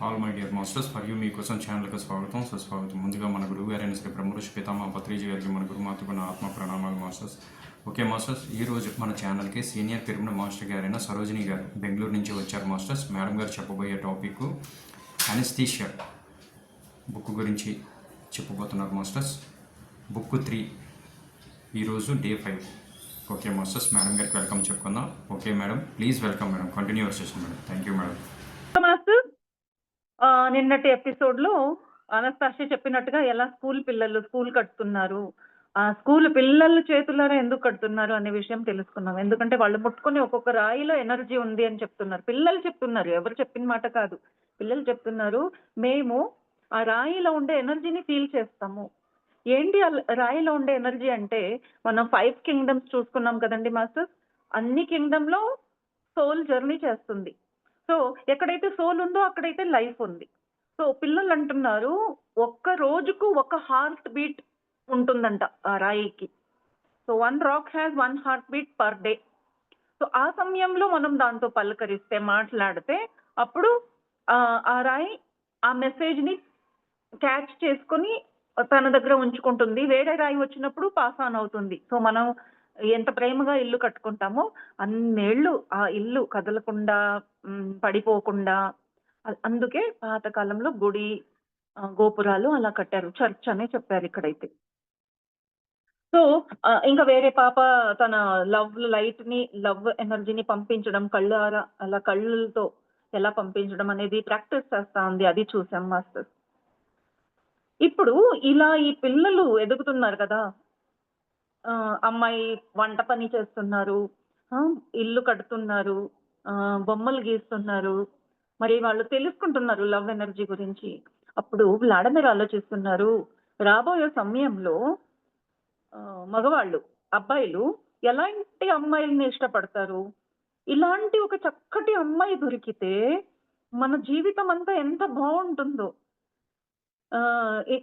All my dear masters for you మీకోసం ఛానల్కి స్వాగతం సుస్వాగతం. ముందుగా మన గురువు గారైన శ్రీ బ్రహ్మఋషి పితామహ పత్రిజీ గారికి మన గురుమాతకు నా ఆత్మ ప్రణామాలు మాస్టర్స్. ఓకే మాస్టర్స్, ఈరోజు మన ఛానల్కి సీనియర్ పిరమిడ్ మాస్టర్ గారైన సరోజిని గారు బెంగళూరు నుంచి వచ్చారు మాస్టర్స్. మేడం గారు చెప్పబోయే టాపిక్ అనస్థీషియా బుక్ గురించి చెప్పబోతున్నారు మాస్టర్స్. బుక్ 3 ఈరోజు డే 5. ఓకే మాస్టర్స్, మేడం గారికి వెల్కమ్ చెప్పుకుందాం. Okay madam, please welcome madam, continue your session madam. Thank you madam. నిన్నటి ఎపిసోడ్ లో అనస్తాషియా చెప్పినట్టుగా ఎలా స్కూల్ కడుతున్నారు, స్కూల్ పిల్లల చేతులారా ఎందుకు కడుతున్నారు అనే విషయం తెలుసుకున్నాం. ఎందుకంటే వాళ్ళు ముట్టుకొని ఒక్కొక్క రాయిలో ఎనర్జీ ఉంది అని చెప్తున్నారు. పిల్లలు చెప్తున్నారు, ఎవరు చెప్పిన మాట కాదు, పిల్లలు చెప్తున్నారు. మేము ఆ రాయిలో ఉండే ఎనర్జీని ఫీల్ చేస్తాము. ఏంటి రాయిలో ఉండే ఎనర్జీ అంటే, మనం 5 కింగ్డమ్స్ చూసుకున్నాం కదండి మాస్టర్. అన్ని కింగ్డమ్ లో సోల్ జర్నీ చేస్తుంది. సో ఎక్కడైతే సోల్ ఉందో అక్కడైతే లైఫ్ ఉంది. సో పిల్లలు అంటున్నారు, ఒక్క రోజుకు ఒక హార్ట్ బీట్ ఉంటుందంట ఆ రాయికి. So 1 rock has 1 heart beat per day. So ఆ సమయంలో మనం దాంతో పలకరిస్తే, మాట్లాడితే, అప్పుడు ఆ రాయి ఆ మెసేజ్ ని క్యాచ్ చేసుకొని తన దగ్గర ఉంచుకుంటుంది. వేరే రాయి వచ్చినప్పుడు పాస్ ఆన్ అవుతుంది. సో మనం ఎంత ప్రేమగా ఇల్లు కట్టుకుంటామో అన్నేళ్ళు ఆ ఇల్లు కదలకుండా, పడిపోకుండా, అందుకే పాతకాలంలో గుడి, గోపురాలు అలా కట్టారు. చర్చ్ అనే చెప్పారు ఇక్కడైతే. సో ఇంకా వేరే పాప తన లవ్ ఎనర్జీని పంపించడం, అలా కళ్ళతో ఎలా పంపించడం అనేది ప్రాక్టీస్ చేస్తా ఉంది. అది చూసాం మాస్టర్. ఇప్పుడు ఇలా ఈ పిల్లలు ఎదుగుతున్నారు కదా, అమ్మాయి వంట పని చేస్తున్నారు, ఇల్లు కడుతున్నారు, బొమ్మలు గీస్తున్నారు, మరి వాళ్ళు తెలుసుకుంటున్నారు లవ్ ఎనర్జీ గురించి. అప్పుడు వ్లాడమిర్ ఆలోచిస్తున్నారు, రాబోయే సమయంలో మగవాళ్ళు, అబ్బాయిలు ఎలాంటి అమ్మాయిల్ని ఇష్టపడతారు? ఇలాంటి ఒక చక్కటి అమ్మాయి దొరికితే మన జీవితం అంతా ఎంత బాగుంటుందో.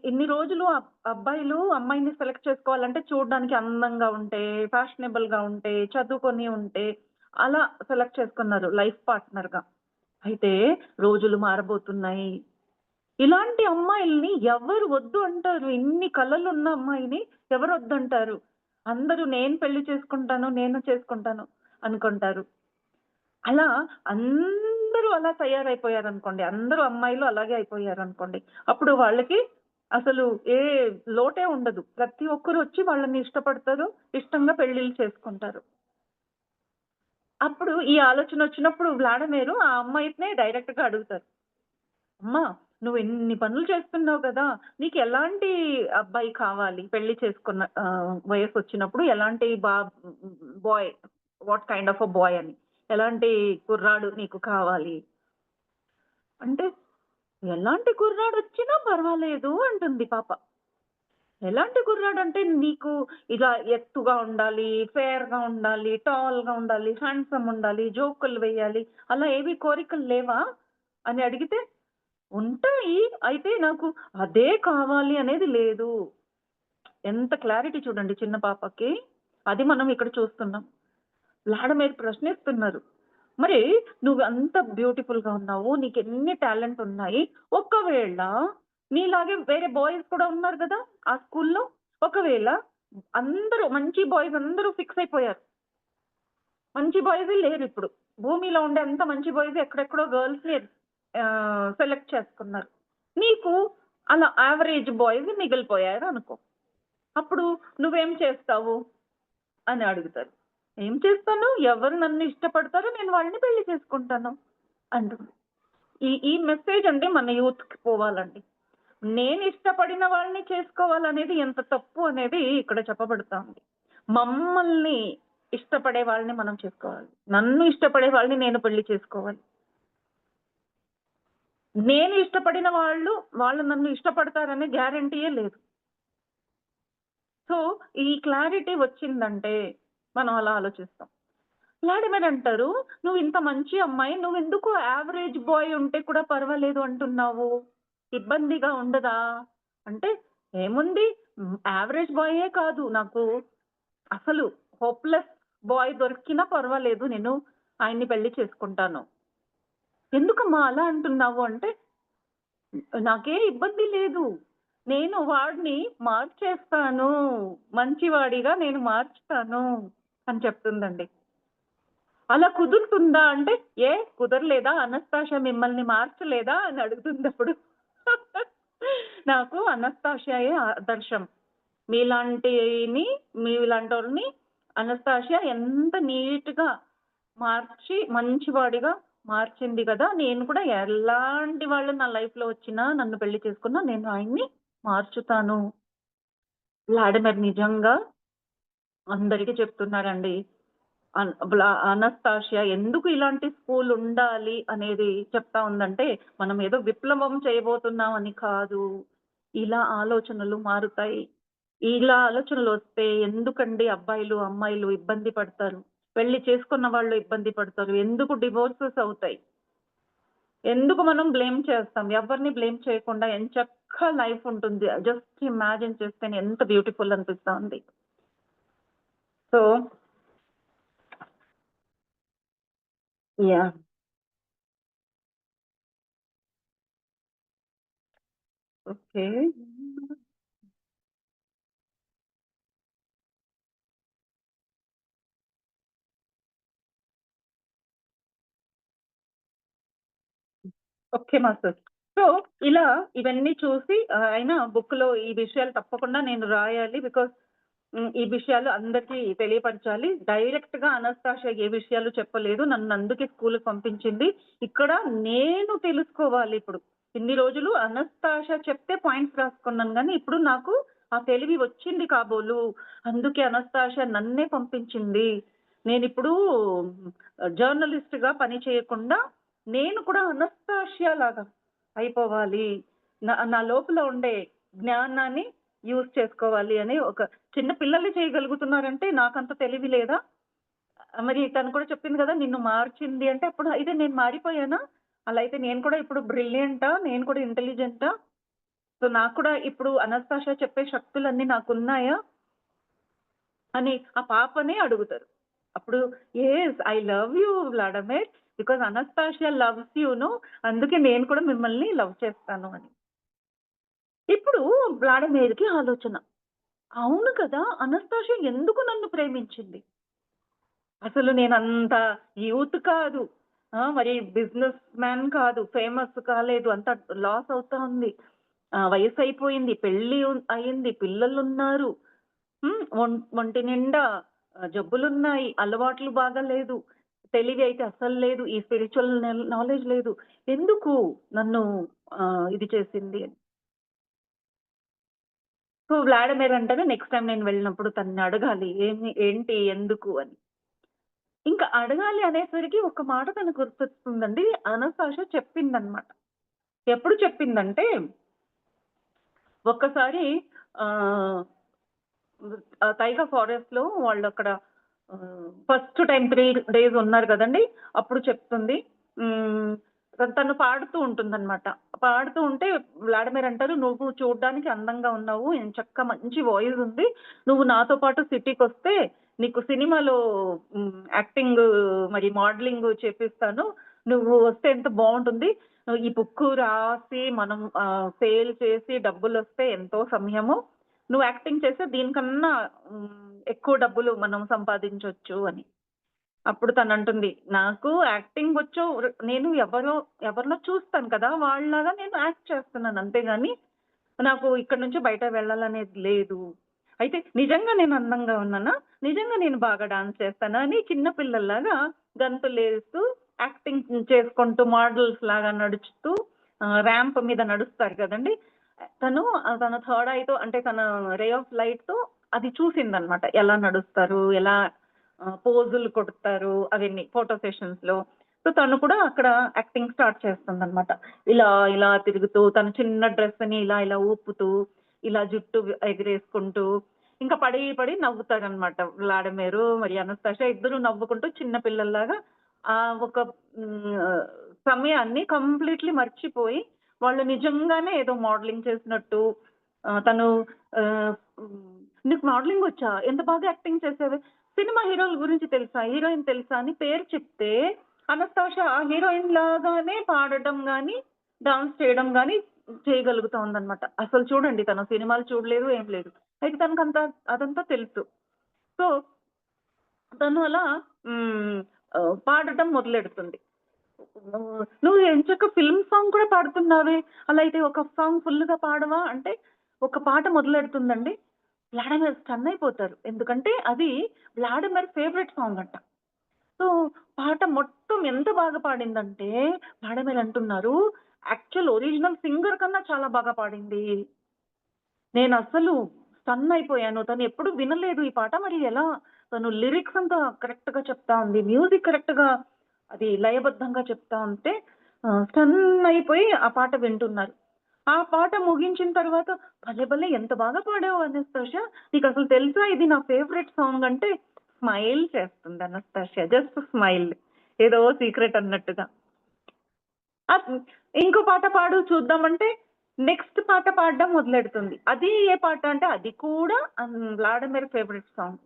ఇన్ని రోజులు అబ్బాయిలు అమ్మాయిని సెలెక్ట్ చేసుకోవాలంటే చూడడానికి అందంగా ఉంటే, ఫ్యాషనబుల్ గా ఉంటే, చదువుకొని ఉంటే అలా సెలెక్ట్ చేసుకున్నారు లైఫ్ పార్ట్నర్ గా. అయితే రోజులు మారబోతున్నాయి. ఇలాంటి అమ్మాయిల్ని ఎవరు వద్దు అంటారు? ఇన్ని కళలు ఉన్న అమ్మాయిని ఎవరు వద్దంటారు? అందరూ నేను పెళ్లి చేసుకుంటాను అనుకుంటారు. అలా అందరూ అలా తయారైపోయారనుకోండి, అందరూ అమ్మాయిలు అలాగే అయిపోయారనుకోండి, అప్పుడు వాళ్ళకి అసలు ఏ లోటే ఉండదు. ప్రతి ఒక్కరు వచ్చి వాళ్ళని ఇష్టపడతారు, ఇష్టంగా పెళ్లిళ్ళు చేసుకుంటారు. అప్పుడు ఈ ఆలోచన వచ్చినప్పుడు వ్లాడమిర్ ఆ అమ్మాయినే డైరెక్ట్ గా అడుగుతారు, అమ్మా నువ్వు ఎన్ని పనులు చేస్తున్నావు కదా, నీకు ఎలాంటి అబ్బాయి కావాలి? పెళ్లి చేసుకున్న వయసు వచ్చినప్పుడు ఎలాంటి boy, what kind of a boy అని, ఎలాంటి కుర్రాడు నీకు కావాలి అంటే, ఎలాంటి కుర్రాడు వచ్చినా పర్వాలేదు అంటుంది పాప. ఎలాంటి కుర్రాడు అంటే, నీకు ఇలా ఎత్తుగా ఉండాలి, ఫేర్ గా ఉండాలి, టాల్ గా ఉండాలి, హ్యాండ్సమ్ ఉండాలి, జోకులు వేయాలి, అలా ఏవి కోరికలు లేవా అని అడిగితే, ఉంటాయి, అయితే నాకు అదే కావాలి అనేది లేదు. ఎంత క్లారిటీ చూడండి చిన్న పాపకి. అది మనం ఇక్కడ చూస్తున్నాం. వ్లాడమిర్ ప్రశ్నిస్తున్నారు, మరి నువ్వు అంత బ్యూటిఫుల్ గా ఉన్నావు, నీకు ఎన్ని టాలెంట్ ఉన్నాయి, ఒకవేళ నీలాగే వేరే బాయ్స్ కూడా ఉన్నారు కదా ఆ స్కూల్లో, ఒకవేళ అందరూ మంచి బాయ్స్ అందరూ ఫిక్స్ అయిపోయారు, మంచి బాయ్స్ లేరు ఇప్పుడు భూమిలో ఉండే అంత మంచి బాయ్స్ ఎక్కడెక్కడో గర్ల్స్ ని సెలెక్ట్ చేసుకున్నారు, నీకు అలా యావరేజ్ బాయ్స్ మిగిలిపోయారు అనుకో, అప్పుడు నువ్వేం చేస్తావు అని అడుగుతారు. ఏం చేస్తాను, ఎవరు నన్ను ఇష్టపడతారో నేను వాళ్ళని పెళ్లి చేసుకుంటాను అంటుంది. ఈ మెసేజ్ అంటే మన యూత్ కి పోవాలండి. నేను ఇష్టపడిన వాళ్ళని చేసుకోవాలనేది ఎంత తప్పు అనేది ఇక్కడ చెప్పబడుతా ఉంది. మమ్మల్ని ఇష్టపడే వాళ్ళని మనం చేసుకోవాలి, నన్ను ఇష్టపడే వాళ్ళని నేను పెళ్లి చేసుకోవాలి. నేను ఇష్టపడిన వాళ్ళు నన్ను ఇష్టపడతారనే గ్యారంటీయే లేదు. సో ఈ క్లారిటీ వచ్చిందంటే మనం అలా ఆలోచిస్తాం. వ్లాడమిర్ అంటారు, నువ్వు ఇంత మంచి అమ్మాయి, నువ్వు ఎందుకు యావరేజ్ బాయ్ ఉంటే కూడా పర్వాలేదు అంటున్నావు, ఇబ్బందిగా ఉండదా అంటే, ఏముంది, యావరేజ్ బాయే కాదు, నాకు అసలు హోప్లెస్ బాయ్ దొరికినా పర్వాలేదు, నేను ఆయన్ని పెళ్లి చేసుకుంటాను. ఎందుకమ్మా అలా అంటున్నావు అంటే, నాకే ఇబ్బంది లేదు. నేను వాడిని మార్చేస్తాను. మంచివాడిగా నేను మార్చుతాను అని చెప్తుందండి. అలా కుదురుతుందా అంటే, "ఏ కుదరలేదా? అనస్తాషియా మిమ్మల్ని మార్చలేదా?" అని అడుగుతుందప్పుడు. నాకు అనస్తాషియాయే ఆదర్శం. మీలాంటిని మీలాంటోళ్ళని అనస్తాషియా ఎంత నీట్‌గా మార్చి మంచివాడిగా మార్చింది గదా! నేను కూడా ఎలాంటి వాళ్ళు నా లైఫ్‌లో వచ్చినా, నన్ను పెళ్లి చేసుకున్నా నేను ఆయన్ని మార్చుతాను. వ్లాడిమిర్ నిజంగా అందరికి చెప్తున్నారండి. అనస్తాషియా ఎందుకు ఇలాంటి స్కూల్ ఉండాలి అనేది చెప్తా ఉందంటే, మనం ఏదో విప్లవం చేయబోతున్నాం అని కాదు. ఇలా ఆలోచనలు మారుతాయి. ఇలా ఆలోచనలొస్తే ఎందుకండి అబ్బాయిలు, అమ్మాయిలు ఇబ్బంది పడతారు? పెళ్లి చేసుకున్న వాళ్ళు ఇబ్బంది పడతారు. ఎందుకు డివోర్సెస్ అవుతాయి? ఎందుకు మనం బ్లేమ్ చేస్తాం? ఎవరిని బ్లేమ్ చేయకుండా ఎంచక్కా లైఫ్ ఉంటుంది. జస్ట్ ఇమాజిన్ చేస్తేనే ఎంత బ్యూటిఫుల్ అనిపిస్తా ఉంది. So yeah! Okay. Okay master. So, ఇలా ఇవన్నీ చూసి అయినా బుక్‌లో ఈ విషయాలు తప్పకుండా నేను రాయాలి. బికాజ్ ఈ విషయాలు అందరికీ తెలియపరచాలి. డైరెక్ట్‌గా అనస్తాషియా ఏ విషయాలు చెప్పలేదు. నన్నందుకే స్కూలుకి పంపించింది. ఇక్కడ నేను తెలుసుకోవాలిప్పుడు. ఇన్ని రోజులు అనస్తాషియా చెప్తే పాయింట్స్ రాసుకున్నాను గానీ, ఇప్పుడు నాకు ఆ తెలివి వచ్చింది కాబోలు. అందుకే అనస్తాషియా నన్నే పంపించింది. నేనిప్పుడు జర్నలిస్ట్‌గా పని చేయకుండా, నేను కూడా అనస్తాషియా లాగా అయిపోవాలి. నా లోపల ఉండే జ్ఞానాన్ని యూజ్ చేసుకోవాలి అని ఒక చిన్న పిల్లలు చేయగలుగుతున్నారంటే నాకంత తెలివి లేదా? మరి తను కూడా చెప్పింది గదా! నిన్ను మార్చింది అంటే అప్పుడు అయితే నేను మారిపోయానా? అలా అయితే నేను కూడా ఇప్పుడు బ్రిలియంటా? నేను కూడా ఇంటెలిజెంటా? సో, నాకు కూడా ఇప్పుడు అనస్తాషియా చెప్పే శక్తులన్నీ నాకున్నాయా? అని ఆ పాపనే అడుగుతారు. అప్పుడు "yes, I love you Vladimir. Because Anastasia loves you no. అందుకే నేను కూడా మిమ్మల్ని లవ్ చేస్తాను" అని. ఇప్పుడు వ్లాడిమిర్‌కి ఆలోచన. అవును కదా! అనస్తాషియా ఎందుకు నన్ను ప్రేమించింది? అసలు నేనంత యూత్ కాదు. మరి బిజినెస్ మ్యాన్ కాదు. ఫేమస్ కాలేదు. అంతా లాస్ అవుతా ఉంది. వయసయిపోయింది. పెళ్లి అయింది. పిల్లలున్నారు. ఒంటి నిండా జబ్బులున్నాయి. అలవాట్లు బాగాలేదు. తెలివి అయితే అస్సలు లేదు. ఈ స్పిరిచ్యువల్ నాలెడ్జ్ లేదు. ఎందుకు నన్ను ఇది చేసింది అని. సో, వ్లాడిమిర్ అంటారు నెక్స్ట్ టైమ్ నేను వెళ్ళినప్పుడు తనని అడగాలి. ఏంటి? ఎందుకు అని. ఇంకా అడగాలి అనేసరికి ఒక మాట తనకు గుర్తొస్తుందండి. అనస్తాషియా చెప్పిందనమాట. ఎప్పుడు చెప్పిందంటే, ఒక్కసారి ఆహ్, టైగర్ ఫారెస్ట్‌లో వాళ్ళక్కడ ఫస్ట్ టైమ్ 3 డేస్ ఉన్నారు గదండీ! అప్పుడు చెప్తుంది. హ్మ్. తను పాడుతూ ఉంటుందనమాట. పాడుతూ ఉంటే వ్లాడిమిర్ అంటారు, "నువ్వు చూడ్డానికి అందంగా ఉన్నావు. ఎంచక్కా మంచి వాయిస్ ఉంది. నువ్వు నాతో పాటు సిటీకొస్తే నీకు సినిమాలో యాక్టింగ్ మరి మోడలింగ్ చేపిస్తాను. నువ్వు వస్తే ఎంత బావుంటుంది. ఈ బుక్కు రాసి మనం సేల్ చేసి డబ్బులొస్తే ఎంతో సమయము. నువ్వు యాక్టింగ్ చేస్తే దీనికన్నా ఎక్కువ డబ్బులు మనం సంపాదించొచ్చు" అని. అప్పుడు తనంటుంది, "నాకు యాక్టింగ్ వచ్చు. నేను ఎవరినో చూస్తాను కదా! వాళ్ళలాగా నేను యాక్ట్ చేస్తున్నాను అంతేగాని, నాకు ఇక్కడి నుంచి బయట వెళ్ళాలనేది లేదు. అయితే నిజంగా నేను అందంగా ఉన్నానా? నిజంగా నేను బాగా డాన్స్ చేస్తానా?" అని చిన్న పిల్లల్లాగా గంతులేస్తూ యాక్టింగ్ చేసుకుంటూ మోడల్స్‌లాగా నడుచుతూ ర్యాంప్ మీద నడుస్తారు కదండీ! తన థర్డ్ ఐతో అంటే తన రే ఆఫ్ లైట్‌తో అది చూసిందనమాట. ఎలా నడుస్తారు? ఎలా పోజులు కొడతారు? అవన్నీ ఫోటో సెషన్స్‌లో. సో, తను కూడా అక్కడ యాక్టింగ్ స్టార్ట్ చేస్తుందనమాట. ఇలా, ఇలా తిరుగుతూ తన చిన్న డ్రెస్‌ని ఇలా, ఇలా ఊపుతూ, ఇలా జుట్టు ఎగరేసుకుంటూ, ఇంకా పడి, పడి నవ్వుతారనమాట. వ్లాడిమిరు మరి అనస్తాషియా ఇద్దరు నవ్వుకుంటూ చిన్న పిల్లల్లాగా ఒక హ్మ్. సమయాన్ని కంప్లీట్‌లీ మర్చిపోయి, వాళ్ళు నిజంగానే ఏదో మోడలింగ్ చేసినట్టు తను హ్మ్. "నీకు మోడలింగ్ వచ్చా? ఎంత బాగా యాక్టింగ్ చేసావే! సినిమా హీరోల గురించి తెలుసా? హీరోయిన్ తెలుసా?" అని పేరు చెప్తే, అనస్తాషియా ఆ హీరోయిన్ లాగానే పాడడం గాని, డాన్స్ చేయడం గాని చేయగలుగుతా ఉందనమాట. అసలు చూడండి తను సినిమాలు చూడలేదు, ఏం లేదు. అయితే అదంతా తెలుసు. సో, తను అలా హ్మ్. పాడటం మొదలెడుతుంది. నువ్వు ఎంచక్కా ఫిల్మ్ సాంగ్ కూడా పాడుతున్నావే! అలా అయితే ఒక సాంగ్ ఫుల్‌గా పాడవా? అంటే ఒక పాట మొదలెడుతుందండి. వ్లాడిమిర్ స్టన్ అయిపోతారు. ఎందుకంటే అది వ్లాడిమిర్ ఫేవరెట్ సాంగ్ అంట. సో, పాట మొత్తం ఎంత బాగా పాడిందంటే వ్లాడిమిర్ అంటున్నారు, "యాక్చువల్ ఒరిజినల్ సింగర్ కన్నా చాలా బాగా పాడింది." నేనస్సలు స్టన్ అయిపోయాను. తను ఎప్పుడు వినలేదు ఈ పాట. మరి ఎలా తను లిరిక్స్ అంతా కరెక్ట్‌గా చెప్తా ఉంది. మ్యూజిక్ కరెక్ట్‌గా అది లయబద్ధంగా చెప్తా ఉంటే స్టన్ అయిపోయి ఆ పాట వింటున్నారు. ఆ పాట ముగించిన తర్వాత భలే! భలే! ఎంత బాగా పాడావు అనస్తాషియా. నీకసలు తెలుసా ఇది నా ఫేవరెట్ సాంగ్ అంటే స్మైల్ చేస్తుంది అనస్తాషియా. Just smile. ఏదో సీక్రెట్ అన్నట్టుగా. హ్మ్. ఇంకో పాట పాడు చూద్దామంటే, నెక్స్ట్ పాట పాడడం మొదలెడుతుంది. అది ఏ పాట అంటే, అది కూడా 'వ్లాడిమిర్' ఫేవరెట్ సాంగ్.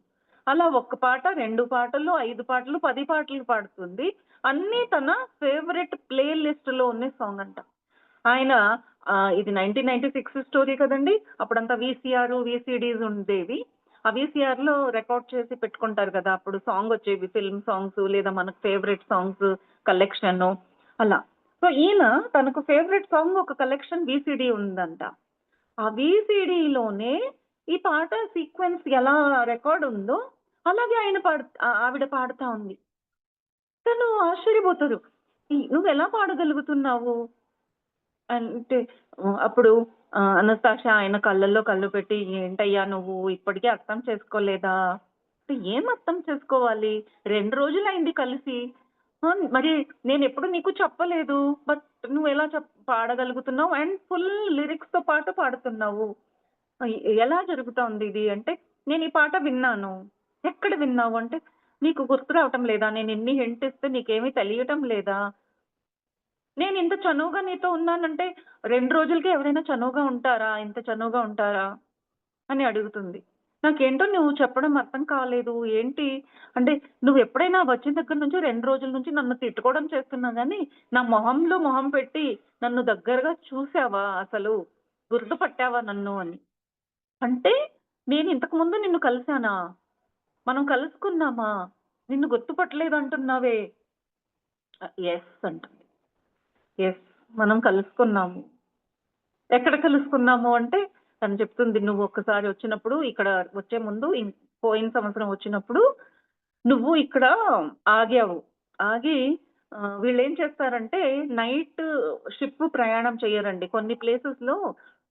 అలా ఒక్క పాట, 2 పాటలు, 5 పాటలు, 10 పాటలు పాడుతుంది. అన్నీ తన ఫేవరెట్ ప్లే లిస్ట్‌లో ఉన్న సాంగ్ అంట. ఆయన ఇది 1996 స్టోరీ కదండీ! అప్పుడంతా వీసీడీస్ ఉండేవి. ఆ వీసీఆర్‌లో రికార్డ్ చేసి పెట్టుకుంటారు కదా! అప్పుడు సాంగొచ్చేవి. ఫిల్మ్ సాంగ్స్ లేదా మనకు ఫేవరెట్ సాంగ్స్ కలెక్షను అలా. సో, ఈయన తనకు ఫేవరెట్ సాంగ్ ఒక కలెక్షన్ వీసీడీ ఉందంట. ఆ వీసీడీలోనే ఈ పాట సీక్వెన్స్ ఎలా రికార్డ్ ఉందో, అలాగే ఆవిడ పాడుతా ఉంది. తను ఆశ్చర్యపోతారు. "నువ్వెలా పాడగలుగుతున్నావు?" అంటే అప్పుడు అనస్తాషియా ఆయన కళ్ళల్లో కళ్ళు పెట్టి, "ఏంటయ్యా నువ్వు ఇప్పటికి అర్థం చేసుకోలేదా?" అంటే ఏం అర్థం చేసుకోవాలి? 2 రోజులయింది కలిసి. మరి నేనెప్పుడు నీకు చెప్పలేదు. బట్ నువ్వెలా పాడగలుగుతున్నావు అండ్ ఫుల్ లిరిక్స్‌తో పాటు పాడుతున్నావు. ఎలా జరుగుతోంది ఇది? అంటే, "నేను ఈ పాట విన్నాను." "ఎక్కడ విన్నావు?" అంటే, "నీకు గుర్తు రావటం లేదా? నేనిన్ని హింట్ ఇస్తే నీకేమీ తెలియటం లేదా?" నేనింత చనువుగా నీతో ఉన్నానంటే, 2 రోజులకే ఎవరైనా చనువుగా ఉంటారా? ఇంత చనువుగా ఉంటారా? అని అడుగుతుంది. నాకేంటో నువ్వు చెప్పడం అర్థం కాలేదు. ఏంటి? అంటే నువ్వెప్పుడైనా వచ్చిన దగ్గర నుంచి 2 రోజుల నుంచి నన్ను తిట్టుకోవడం చేస్తున్నావు గానీ, నా మొహంలో మొహం పెట్టి నన్ను దగ్గరగా చూసావా అసలు? గుర్తుపట్టావా నన్ను అని. అంటే నేను ఇంతకు ముందు నిన్ను కలిసానా? మనం కలుసుకున్నామా? నిన్ను గుర్తుపట్టలేదంటున్నావే. యెస్ అంటుంది. యెస్. మనం కలుసుకున్నాము. ఎక్కడ కలుసుకున్నాము అంటే, తను చెప్తుంది, "నువ్వు ఒక్కసారి వచ్చినప్పుడు ఇక్కడ వచ్చే ముందు పోయిన సంవత్సరం వచ్చినప్పుడు నువ్వు ఇక్కడ ఆగావు. ఆగి వీళ్ళేం చేస్తారంటే నైట్ షిప్ ప్రయాణం చెయ్యరండి. కొన్ని ప్లేసెస్‌లో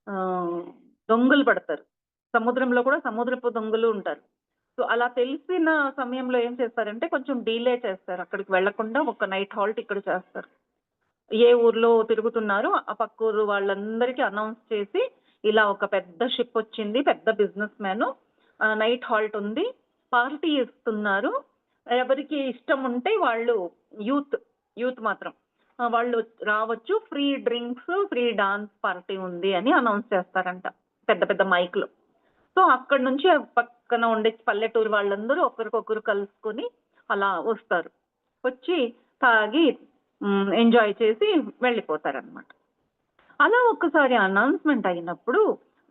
ఆహ్, దొంగలు పడతారు. సముద్రంలో కూడా సముద్రపు దొంగలు ఉంటారు. సో, అలా తెలిసిన సమయంలో ఏం చేస్తారంటే కొంచెం డీలే చేస్తారు. అక్కడికి వెళ్ళకుండా ఒక నైట్ హాల్ట్ ఇక్కడ చేస్తారు. ఏ ఊర్లో తిరుగుతున్నారో ఆ పక్కూరు వాళ్ళందరికీ అనౌన్స్ చేసి, ఇలా ఒక పెద్ద షిప్పొచ్చింది. పెద్ద బిజినెస్ మ్యాను. నైట్ హాల్ట్ ఉంది. పార్టీ ఇస్తున్నారు. ఎవరికి ఇష్టం ఉంటే వాళ్ళు యూత్, యూత్ మాత్రం. వాళ్ళు రావచ్చు. Free drinks, free dance party ఉంది అని అనౌన్స్ చేస్తారంట. పెద్ద పెద్ద మైక్‌లో. సో, అక్కడి నుంచి ఆ పక్కన ఉండే పల్లెటూరు వాళ్ళందరూ ఒకరికొకరు కలుసుకొని అలా వస్తారు. వచ్చి తాగి ఎంజాయ్ చేసి వెళ్ళిపోతారనమాట. అలా ఒక్కసారి అనౌన్స్‌మెంట్ అయినప్పుడు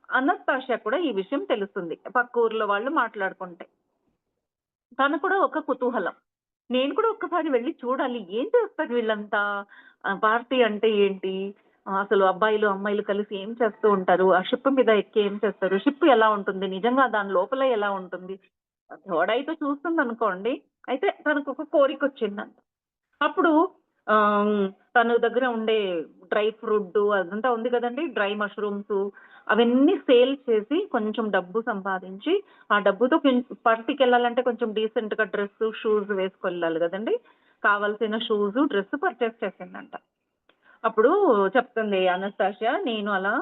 అనస్తాషియా కూడా ఈ విషయం తెలుస్తుంది. పక్క ఊర్లో వాళ్ళు మాట్లాడుకుంటే. తను కూడా ఒక కుతూహలం. నేను కూడా ఒక్కసారి వెళ్లి చూడాలి. ఏం చేస్తారు వీళ్ళంతా? పార్టీ అంటే ఏంటి? అసలు అబ్బాయిలు, అమ్మాయిలు కలిసి ఏం చేస్తూ ఉంటారు? ఆ షిప్ మీద ఎక్కి ఏం చేస్తారు? షిప్ ఎలా ఉంటుంది? నిజంగా దాని లోపల ఎలా ఉంటుంది? తోడైతే చూస్తుందనుకోండి. అయితే తనకొక కోరికొచ్చిందంట. అప్పుడు ఆహ్, తన దగ్గర ఉండే డ్రై ఫ్రూట్టు అదంతా ఉంది కదండీ! డ్రై మష్రూమ్సు అవన్నీ సేల్ చేసి కొంచెం డబ్బు సంపాదించి, ఆ డబ్బుతో పార్టీకెళ్ళాలంటే కొంచెం డీసెంట్‌గా డ్రెస్సు, షూస్ వేసుకెళ్ళాలి గదండీ! కావాల్సిన షూసు, డ్రెస్ పర్చేస్ చేసిందంట. అప్పుడు చెప్తుంది అనస్తాషియా, నేను అలా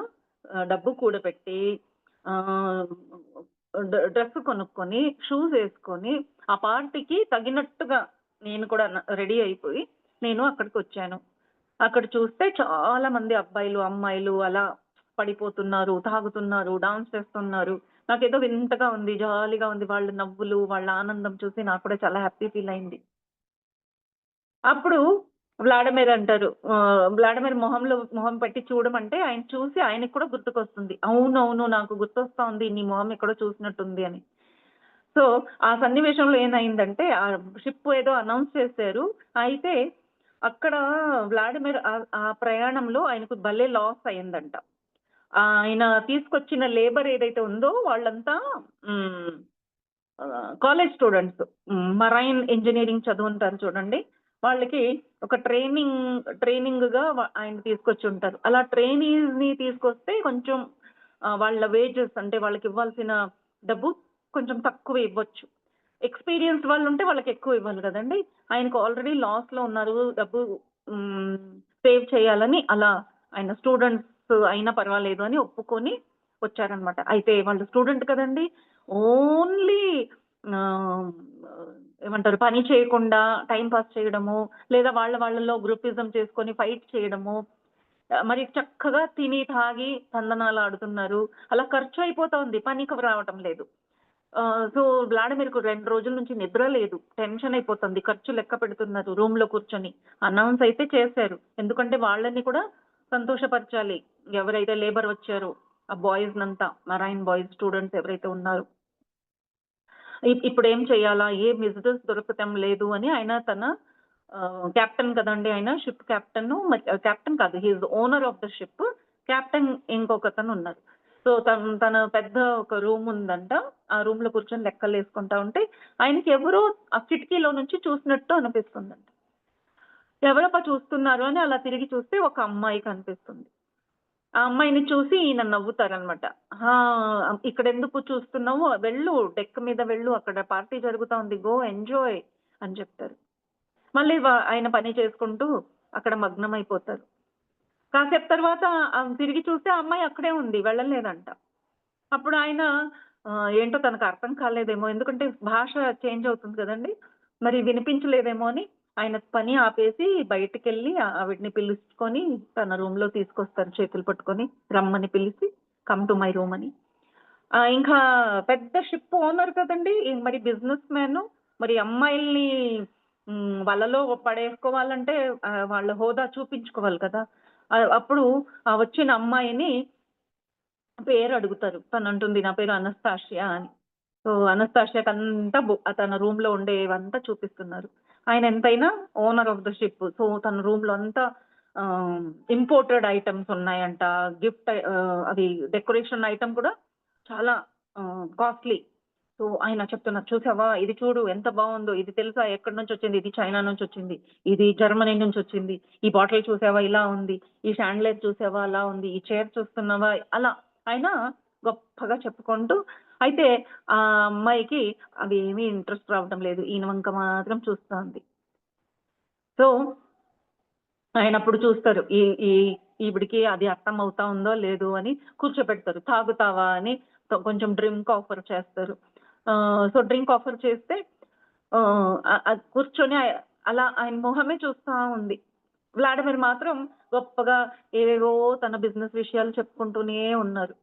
డబ్బు కూడబెట్టి ఆహ్, డ్రెస్ కొనుక్కొని, షూస్ ఏసుకొని, ఆ పార్టీకి తగినట్టుగా నేను కూడా రెడీ అయిపోయి, నేను అక్కడికొచ్చాను. అక్కడ చూస్తే చాలా మంది అబ్బాయిలు, అమ్మాయిలు అలా పడిపోతున్నారు, తాగుతున్నారు, డాన్స్ చేస్తున్నారు. నాకేదో వింతగా ఉంది, జాలీగా ఉంది. వాళ్ళ నవ్వులు, వాళ్ళ ఆనందం చూసి నాకు కూడా చాలా హ్యాపీ ఫీల్ అయింది. అప్పుడు వ్లాడిమిర్ అంటారు. వ్లాడిమిర్ మొహం పెట్టి చూడమంటే ఆయన చూసి ఆయనకి కూడా గుర్తుకొస్తుంది. అవునవును నాకు గుర్తొస్తోంది. నీ మొహం ఎక్కడో చూసినట్టుంది అని. సో, ఆ సన్నివేశంలో ఏమైందంటే ఆ షిప్ ఏదో అనౌన్స్ చేశారు. అయితే అక్కడ వ్లాడిమిర్ ఆ ప్రయాణంలో ఆయనకు భలే లాస్ అయిందంట. ఆయన తీసుకొచ్చిన లేబర్ ఏదైతే ఉందో వాళ్ళంతా హ్మ్. College students. మరైన్ ఇంజినీరింగ్ చదువుంటారు చూడండి. వాళ్ళకి ఒక ట్రైనింగ్‌గా ఆయన తీసుకొచ్చుంటారు. అలా ట్రైనీస్‌ని తీసుకొస్తే కొంచెం వాళ్ళ వేజెస్ అంటే వాళ్ళకివ్వాల్సిన డబ్బు కొంచెం తక్కువ ఇవ్వచ్చు. ఎక్స్‌పీరియన్స్డ్ వాళ్ళుంటే వాళ్ళకెక్కువ ఇవ్వాలి గదండీ! ఆయనకు ఆల్రెడీ లాస్‌లో ఉన్నారు. డబ్బు హ్మ్, సేవ్ చేయాలని అలా ఆయన స్టూడెంట్స్ అయినా పర్వాలేదు అని ఒప్పుకొని వచ్చారనమాట. అయితే వాళ్ళు స్టూడెంట్ కదండీ! ఓన్లీ ఆహ్, ఏమంటారు పని చేయకుండా టైమ్ పాస్ చేయడము, లేదా వాళ్ళలో గ్రూపిజం చేసుకొని ఫైట్ చేయడము, మరి చక్కగా తిని, తాగి తందనాలాడుతున్నారు. అలా ఖర్చయిపోతోంది. పనికి రావటం లేదు. సో, వ్లాడిమిర్‌కు 2 రోజుల నుంచి నిద్ర లేదు. టెన్షన్ అయిపోతుంది. ఖర్చు లెక్క పెడుతున్నారు రూమ్‌లో కూర్చొని. అనౌన్స్ అయితే చేశారు. ఎందుకంటే వాళ్ళని కూడా సంతోషపరచాలి. ఎవరైతే లేబర్ వచ్చారో ఆ బాయ్స్‌నంతా మరైన్ బాయ్స్ స్టూడెంట్స్ ఎవరైతే ఉన్నారో. ఇప్పుడేం చేయాలా? ఏ విజిటర్స్ దొరకటం లేదు అని ఆయన తన కెప్టెన్ కదండీ ఆయన. షిప్ కెప్టెను కెప్టెన్ కాదు. He is owner of the ship. Captain ఇంకొకతను ఉన్నారు. సో, తన పెద్ద ఒక రూమ్ ఉందంట. ఆ రూమ్‌లో కూర్చొని లెక్కలేసుకుంటా ఉంటే, ఆయనకి ఎవరో ఆ కిటికీలో నుంచి చూసినట్టు అనిపిస్తుందంట. ఎవరప్పా చూస్తున్నారు అని అలా తిరిగి చూస్తే ఒక అమ్మాయి కనిపిస్తుంది. ఆ అమ్మాయిని చూసి ఈయన నవ్వుతారనమాట. "ఆ! ఇక్కడెందుకు చూస్తున్నావు? వెళ్ళు డెక్ మీద వెళ్ళు. అక్కడ పార్టీ జరుగుతా ఉంది. గో ఎంజాయ్" అని చెప్తారు. మళ్ళీ ఆయన పని చేసుకుంటూ అక్కడ మగ్నమైపోతారు. కాసేపు తర్వాత తిరిగి చూస్తే ఆ అమ్మాయి అక్కడే ఉంది. వెళ్ళలేదంట. అప్పుడు ఆయన ఏంటో తనకు అర్థం కాలేదేమో. ఎందుకంటే భాష చేంజ్ అవుతుంది కదండీ! మరి వినిపించలేదేమో అని ఆయన పని ఆపేసి బయటికెళ్ళి ఆవిడని పిలుచుకొని తన రూమ్‌లో తీసుకొస్తారు చేతులు పట్టుకొని. రమ్మని పిలిచి కమ్ టు మై రూమ్ అని. ఇంకా పెద్ద షిప్ ఓనర్ కదండీ! మరి బిజినెస్ మ్యాను. మరి అమ్మాయిల్ని వలలో పడేసుకోవాలంటే వాళ్ళ హోదా చూపించుకోవాలి కదా! అప్పుడు వచ్చిన అమ్మాయిని పేరడుగుతారు. తనంటుంది నా పేరు అనస్తాషియా అని. సో, అనస్తాషియాకంతా తన రూమ్‌లో ఉండేవంతా చూపిస్తున్నారు. ఆయన ఎంతైనా owner of the ship. So, తన రూమ్‌లో అంతా ఆహ్, ఇంపోర్టెడ్ ఐటెమ్స్ ఉన్నాయంట. అది డెకరేషన్ ఐటెమ్ కూడా చాలా కాస్ట్‌లీ. సో, ఆయన చెప్తున్నారు. "చూసావా? ఇది చూడు ఎంత బావుందో. ఇది తెలుసా ఎక్కడి నుంచొచ్చింది? ఇది చైనా నుంచొచ్చింది. ఇది జర్మనీ నుంచొచ్చింది. ఈ బాటిల్ చూసావా ఇలా ఉంది. ఈ షాండ్లియర్ చూసావా అలా ఉంది. ఈ చైర్ చూస్తున్నావా" అలా ఆయన గొప్పగా చెప్పుకుంటూ అయితే ఆ అమ్మాయికి అవి ఏమీ ఇంట్రెస్ట్ రావటం లేదు. ఈయన వంక మాత్రం చూస్తోంది. సో, ఆయనప్పుడు చూస్తారు. ఈ ఈ ఈవిడికి అది అర్థమవుతా ఉందో లేదో అని కూర్చోబెడతారు. తాగుతావా అని కొంచెం డ్రింక్ ఆఫర్ చేస్తారు. సో, డ్రింక్ ఆఫర్ చేస్తే అది కూర్చొని అలా ఆయన మొహమే చూస్తా ఉంది. వ్లాడిమిర్ మాత్రం గొప్పగా ఏవేవో తన బిజినెస్ విషయాలు చెప్పుకుంటూనే ఉన్నారు.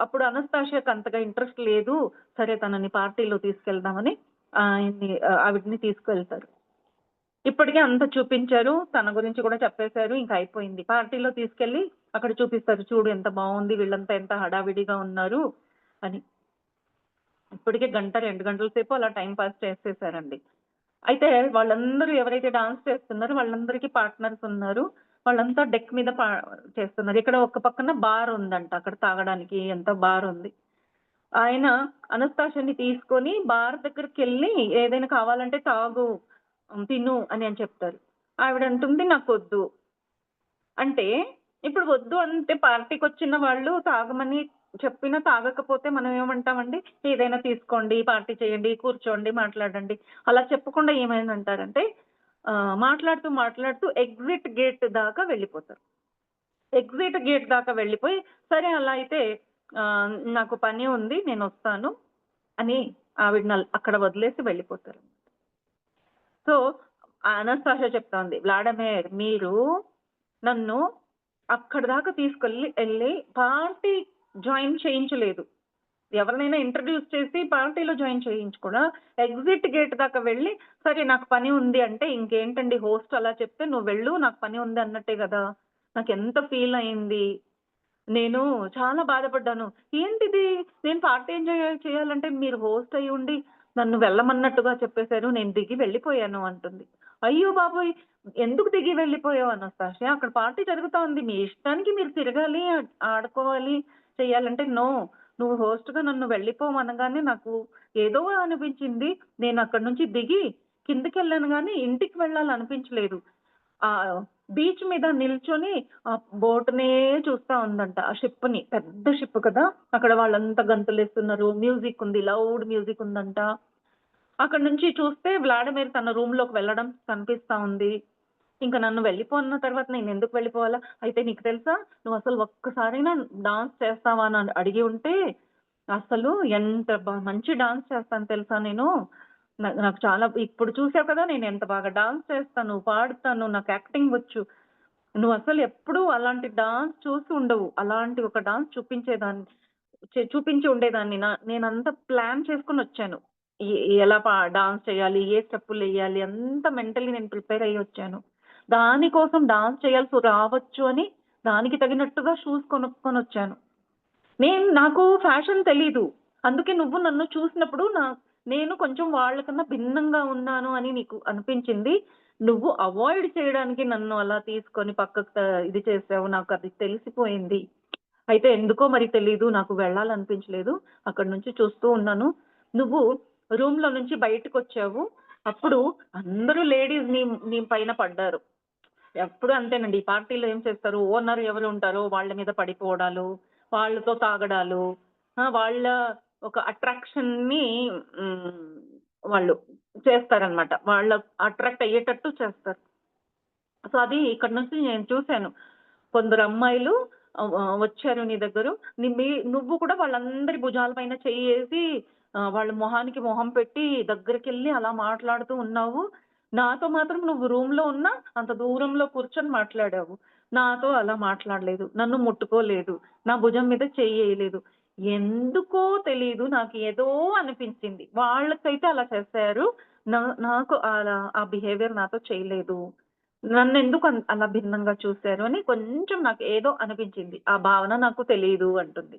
అప్పుడు అనస్తాషియాకి అంతగా ఇంట్రెస్ట్ లేదు. సరే తనని పార్టీలో తీసుకెళ్దామని ఆవిడని తీసుకెళ్తారు. ఇప్పటికే అంతా చూపించారు. తన గురించి కూడా చెప్పేసారు. ఇంక అయిపోయింది. పార్టీలో తీసుకెళ్ళి అక్కడ చూపిస్తారు. చూడు ఎంత బావుంది. వీళ్ళంతా ఎంత హడావిడిగా ఉన్నారు అని. ఇప్పటికే గంట, 2 గంటల సేపు అలా టైమ్ పాస్ చేసేసారండి. అయితే వాళ్ళందరూ ఎవరైతే డాన్స్ చేస్తున్నారో వాళ్ళందరికీ పార్ట్నర్స్ ఉన్నారు. వాళ్ళంతా డెక్ మీద చేస్తున్నారు. ఇక్కడ ఒక పక్కన బార్ ఉందంట. అక్కడ తాగడానికి ఎంత బార్ ఉంది. ఆయన అనస్తాషియాని తీసుకొని బార్ దగ్గరికెళ్ళి ఏదైనా కావాలంటే తాగు, తిను అని చెప్తారు. ఆవిడంటుంది నాకొద్దు. అంటే ఇప్పుడు వద్దు అంటే పార్టీకొచ్చిన వాళ్ళు తాగమని చెప్పినా తాగకపోతే మనం ఏమంటామండి? ఏదైనా తీసుకోండి, పార్టీ చేయండి, కూర్చోండి, మాట్లాడండి. అలా చెప్పకుండా ఏమైందంటారంటే మాట్లాడుతూ ఎగ్జిట్ గేట్ దాకా వెళ్ళిపోతారు. ఎగ్జిట్ గేట్ దాకా వెళ్ళిపోయి, సరే అలా అయితే నాకు పని ఉంది నేనొస్తాను అని ఆవిడని అక్కడ వదిలేసి వెళ్ళిపోతారు. సో, అనస్తాషియా చెప్తోంది. "వ్లాడిమిర్ మీరు నన్ను అక్కడి దాకా ఎళ్లి పార్టీ జాయిన్ చేయించలేదు. ఎవరినైనా ఇంట్రడ్యూస్ చేసి పార్టీలో జాయిన్ చేయించకుండా ఎగ్జిట్ గేట్ దాకా వెళ్ళి, సరే నాకు పని ఉంది అంటే ఇంకేంటండి హోస్ట్ అలా చెప్తే నువ్వు వెళ్ళు నాకు పని ఉంది అన్నట్టే కదా! నాకెంత ఫీల్ అయింది. నేను చాలా బాధపడ్డాను. ఏంటిది నేను పార్టీ ఎంజాయ్ చేయాలంటే మీరు హోస్ట్ అయ్యుండి నన్ను వెళ్ళమన్నట్టుగా చెప్పేసారు. నేను దిగి వెళ్ళిపోయాను అంటుంది. అయ్యో బాబోయ్! ఎందుకు దిగి వెళ్ళిపోయావు అనస్తాషియా? అక్కడ పార్టీ జరుగుతా ఉంది. మీ ఇష్టానికి మీరు తిరగాలి, ఆడుకోవాలి, చేయాలంటే నో. నువ్వు హోస్ట్‌గా నన్ను వెళ్ళిపోమనగానే నాకు ఏదో అనిపించింది. నేను అక్కడి నుంచి దిగి కిందకెళ్ళాను గానీ ఇంటికి వెళ్ళాలనిపించలేదు. బీచ్ మీద నిల్చొని బోట్‌నే చూస్తా ఉందంట. ఆ షిప్‌ని. పెద్ద షిప్ కదా! అక్కడ వాళ్ళంతా గంతులేస్తున్నారు. మ్యూజిక్ ఉంది. లౌడ్ మ్యూజిక్ ఉందంట. అక్కడి నుంచి చూస్తే వ్లాడిమిర్ తన రూమ్‌లోకి వెళ్ళడం కనిపిస్తా ఉంది. ఇంక నన్ను వెళ్ళిపో అన్న తర్వాత నేనెందుకు వెళ్ళిపోవాలా? అయితే నీకు తెలుసా? నువ్వసలు ఒక్కసారైనా డాన్స్ చేస్తావా అని అడిగి ఉంటే, అసలు ఎంత మంచి డాన్స్ చేస్తాను తెలుసా నేను. నాకు చాలా ఇప్పుడు చూసావు కదా! నేనెంత బాగా డాన్స్ చేస్తాను, పాడుతాను, నాకు యాక్టింగ్ వచ్చు. నువ్వసలు ఎప్పుడూ అలాంటి డాన్స్ చూసి ఉండవు. అలాంటి ఒక డాన్స్ చూపించేదాన్ని చూపించి ఉండేదాన్ని. నేనంతా ప్లాన్ చేసుకొనొచ్చాను. ఎలా డాన్స్ చేయాలి? ఏ స్టెప్పులెయ్యాలి? అంతా మెంటల్లీ నేను ప్రిపేర్ అయ్యొచ్చాను. దాని కోసం డాన్స్ చేయాల్సి రావచ్చు అని దానికి తగినట్టుగా షూస్ కొనుక్కొనొచ్చాను. నాకు ఫ్యాషన్ తెలీదు. అందుకే నువ్వు నన్ను చూసినప్పుడు నేను కొంచెం వాళ్ళకన్నా భిన్నంగా ఉన్నాను అని నీకు అనిపించింది. నువ్వు అవాయిడ్ చేయడానికి నన్ను అలా తీసుకొని పక్కకు ఇది చేసావు. నాకది తెలిసిపోయింది. అయితే ఎందుకో మరి తెలీదు. నాకు వెళ్ళాలనిపించలేదు. అక్కడి నుంచి చూస్తూ ఉన్నాను. నువ్వు రూమ్‌లో నుంచి బయటకొచ్చావు. అప్పుడు అందరూ లేడీస్ నీ నీ పైన పడ్డారు. ఎప్పుడు అంతేనండి. ఈ పార్టీలో ఏం చేస్తారు, ఓనర్ ఎవరు ఉంటారో వాళ్ళ మీద పడిపోవడాలు, వాళ్ళతో తాగడాలు, వాళ్ళ ఒక అట్రాక్షన్‌ని హ్మ్, వాళ్ళు చేస్తారనమాట. వాళ్ళ అట్రాక్ట్ అయ్యేటట్టు చేస్తారు. సో, అది ఇక్కడ నుంచి నేను చూసాను. కొందరు అమ్మాయిలు వచ్చారు నీ దగ్గరు. నువ్వు కూడా వాళ్ళందరి భుజాల పైన చెయ్యేసి వాళ్ళ మొహానికి మొహం పెట్టి దగ్గరికెళ్ళి అలా మాట్లాడుతూ ఉన్నావు. నాతో మాత్రం నువ్వు రూమ్‌లో ఉన్నా అంత దూరంలో కూర్చొని మాట్లాడావు. నాతో అలా మాట్లాడలేదు. నన్ను ముట్టుకోలేదు. నా భుజం మీద చెయ్యేయలేదు. ఎందుకో తెలీదు. నాకు ఏదో అనిపించింది. వాళ్ళకైతే అలా చేశారు. నా నాకు ఆ బిహేవియర్ నాతో చేయలేదు. నన్నెందుకు అలా భిన్నంగా చూసారు అని కొంచెం నాకు ఏదో అనిపించింది. ఆ భావన నాకు తెలీదు అంటుంది.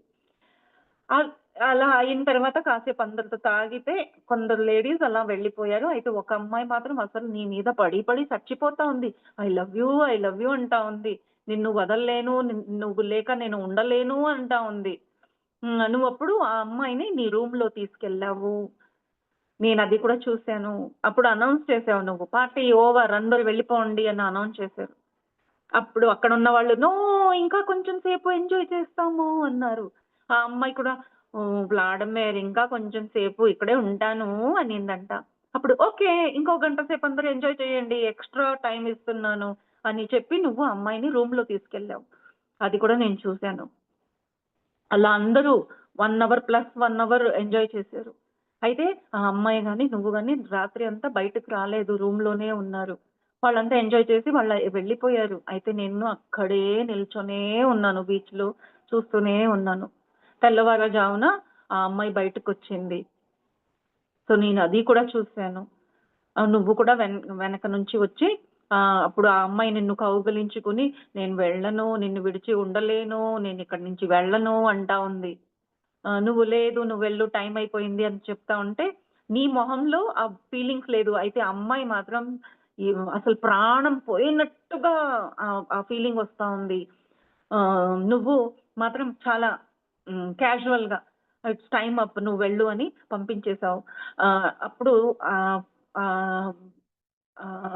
ఆహ్, అలా అయిన తర్వాత కాసేపు అందరితో తాగితే కొందరు లేడీస్ అలా వెళ్ళిపోయారు. అయితే ఒక అమ్మాయి మాత్రం అసలు నీ మీద పడి పడి చచ్చిపోతా ఉంది. I love you, I love you అంటా ఉంది. నిన్ను వదలలేను, నువ్వు లేక నేను ఉండలేను అంటా ఉంది. నువ్వప్పుడు ఆ అమ్మాయిని నీ రూమ్‌లో తీసుకెళ్ళావు. నేనది కూడా చూసాను. అప్పుడు అనౌన్స్ చేసావు నువ్వు. పార్టీ ఓవర్ అందరూ వెళ్ళిపోండి అని అనౌన్స్ చేశారు. అప్పుడు అక్కడున్న వాళ్ళు, "నో ఇంకా కొంచెం సేపు ఎంజాయ్ చేస్తాము" అన్నారు. ఆ అమ్మాయి కూడా వ్లాడిమిర్ ఇంకా కొంచెం సేపు ఇక్కడే ఉంటాను అనిందంట. అప్పుడు ఓకే. ఇంకో గంట సేపు అందరూ ఎంజాయ్ చేయండి. ఎక్స్‌ట్రా టైమ్ ఇస్తున్నాను అని చెప్పి నువ్వు ఆ అమ్మాయిని రూమ్‌లో తీసుకెళ్ళావు. అది కూడా నేను చూసాను. అలా అందరూ 1 అవర్ ప్లస్ 1 అవర్ ఎంజాయ్ చేశారు. అయితే ఆ అమ్మాయి గాని, నువ్వు గాని రాత్రి అంతా బయటకి రాలేదు. రూమ్‌లోనే ఉన్నారు. వాళ్ళంతా ఎంజాయ్ చేసి వెళ్ళిపోయారు. అయితే నేను అక్కడే నిల్చొనే ఉన్నాను బీచ్‌లో చూస్తూనే ఉన్నాను. తెల్లవారుజామున ఆ అమ్మాయి బయటకొచ్చింది. సో, నేను అది కూడా చూసాను. నువ్వు కూడా వెనక నుంచి వచ్చి అప్పుడు ఆ అమ్మాయి నిన్ను కౌగిలించుకొని, "నేను వెళ్ళను, నిన్ను విడిచి ఉండలేను, నేనిక్కడి నుంచి వెళ్ళను" అంటా ఉంది. "నువ్వు లేదు, నువ్వెళ్ళు టైం అయిపోయింది" అని చెప్తా ఉంటే, నీ మొహంలో ఆ ఫీలింగ్స్ లేదు. అయితే ఆ అమ్మాయి మాత్రం ఈ అసలు ప్రాణం పోయినట్టుగా ఆ ఫీలింగ్ వస్తా ఉంది. నువ్వు మాత్రం చాలా క్యాజువల్‌గా ఇట్స్ టైమ్ అప్ నువ్వు వెళ్ళు అని పంపించేసావు. అప్పుడు ఆహ్, ఆహ్,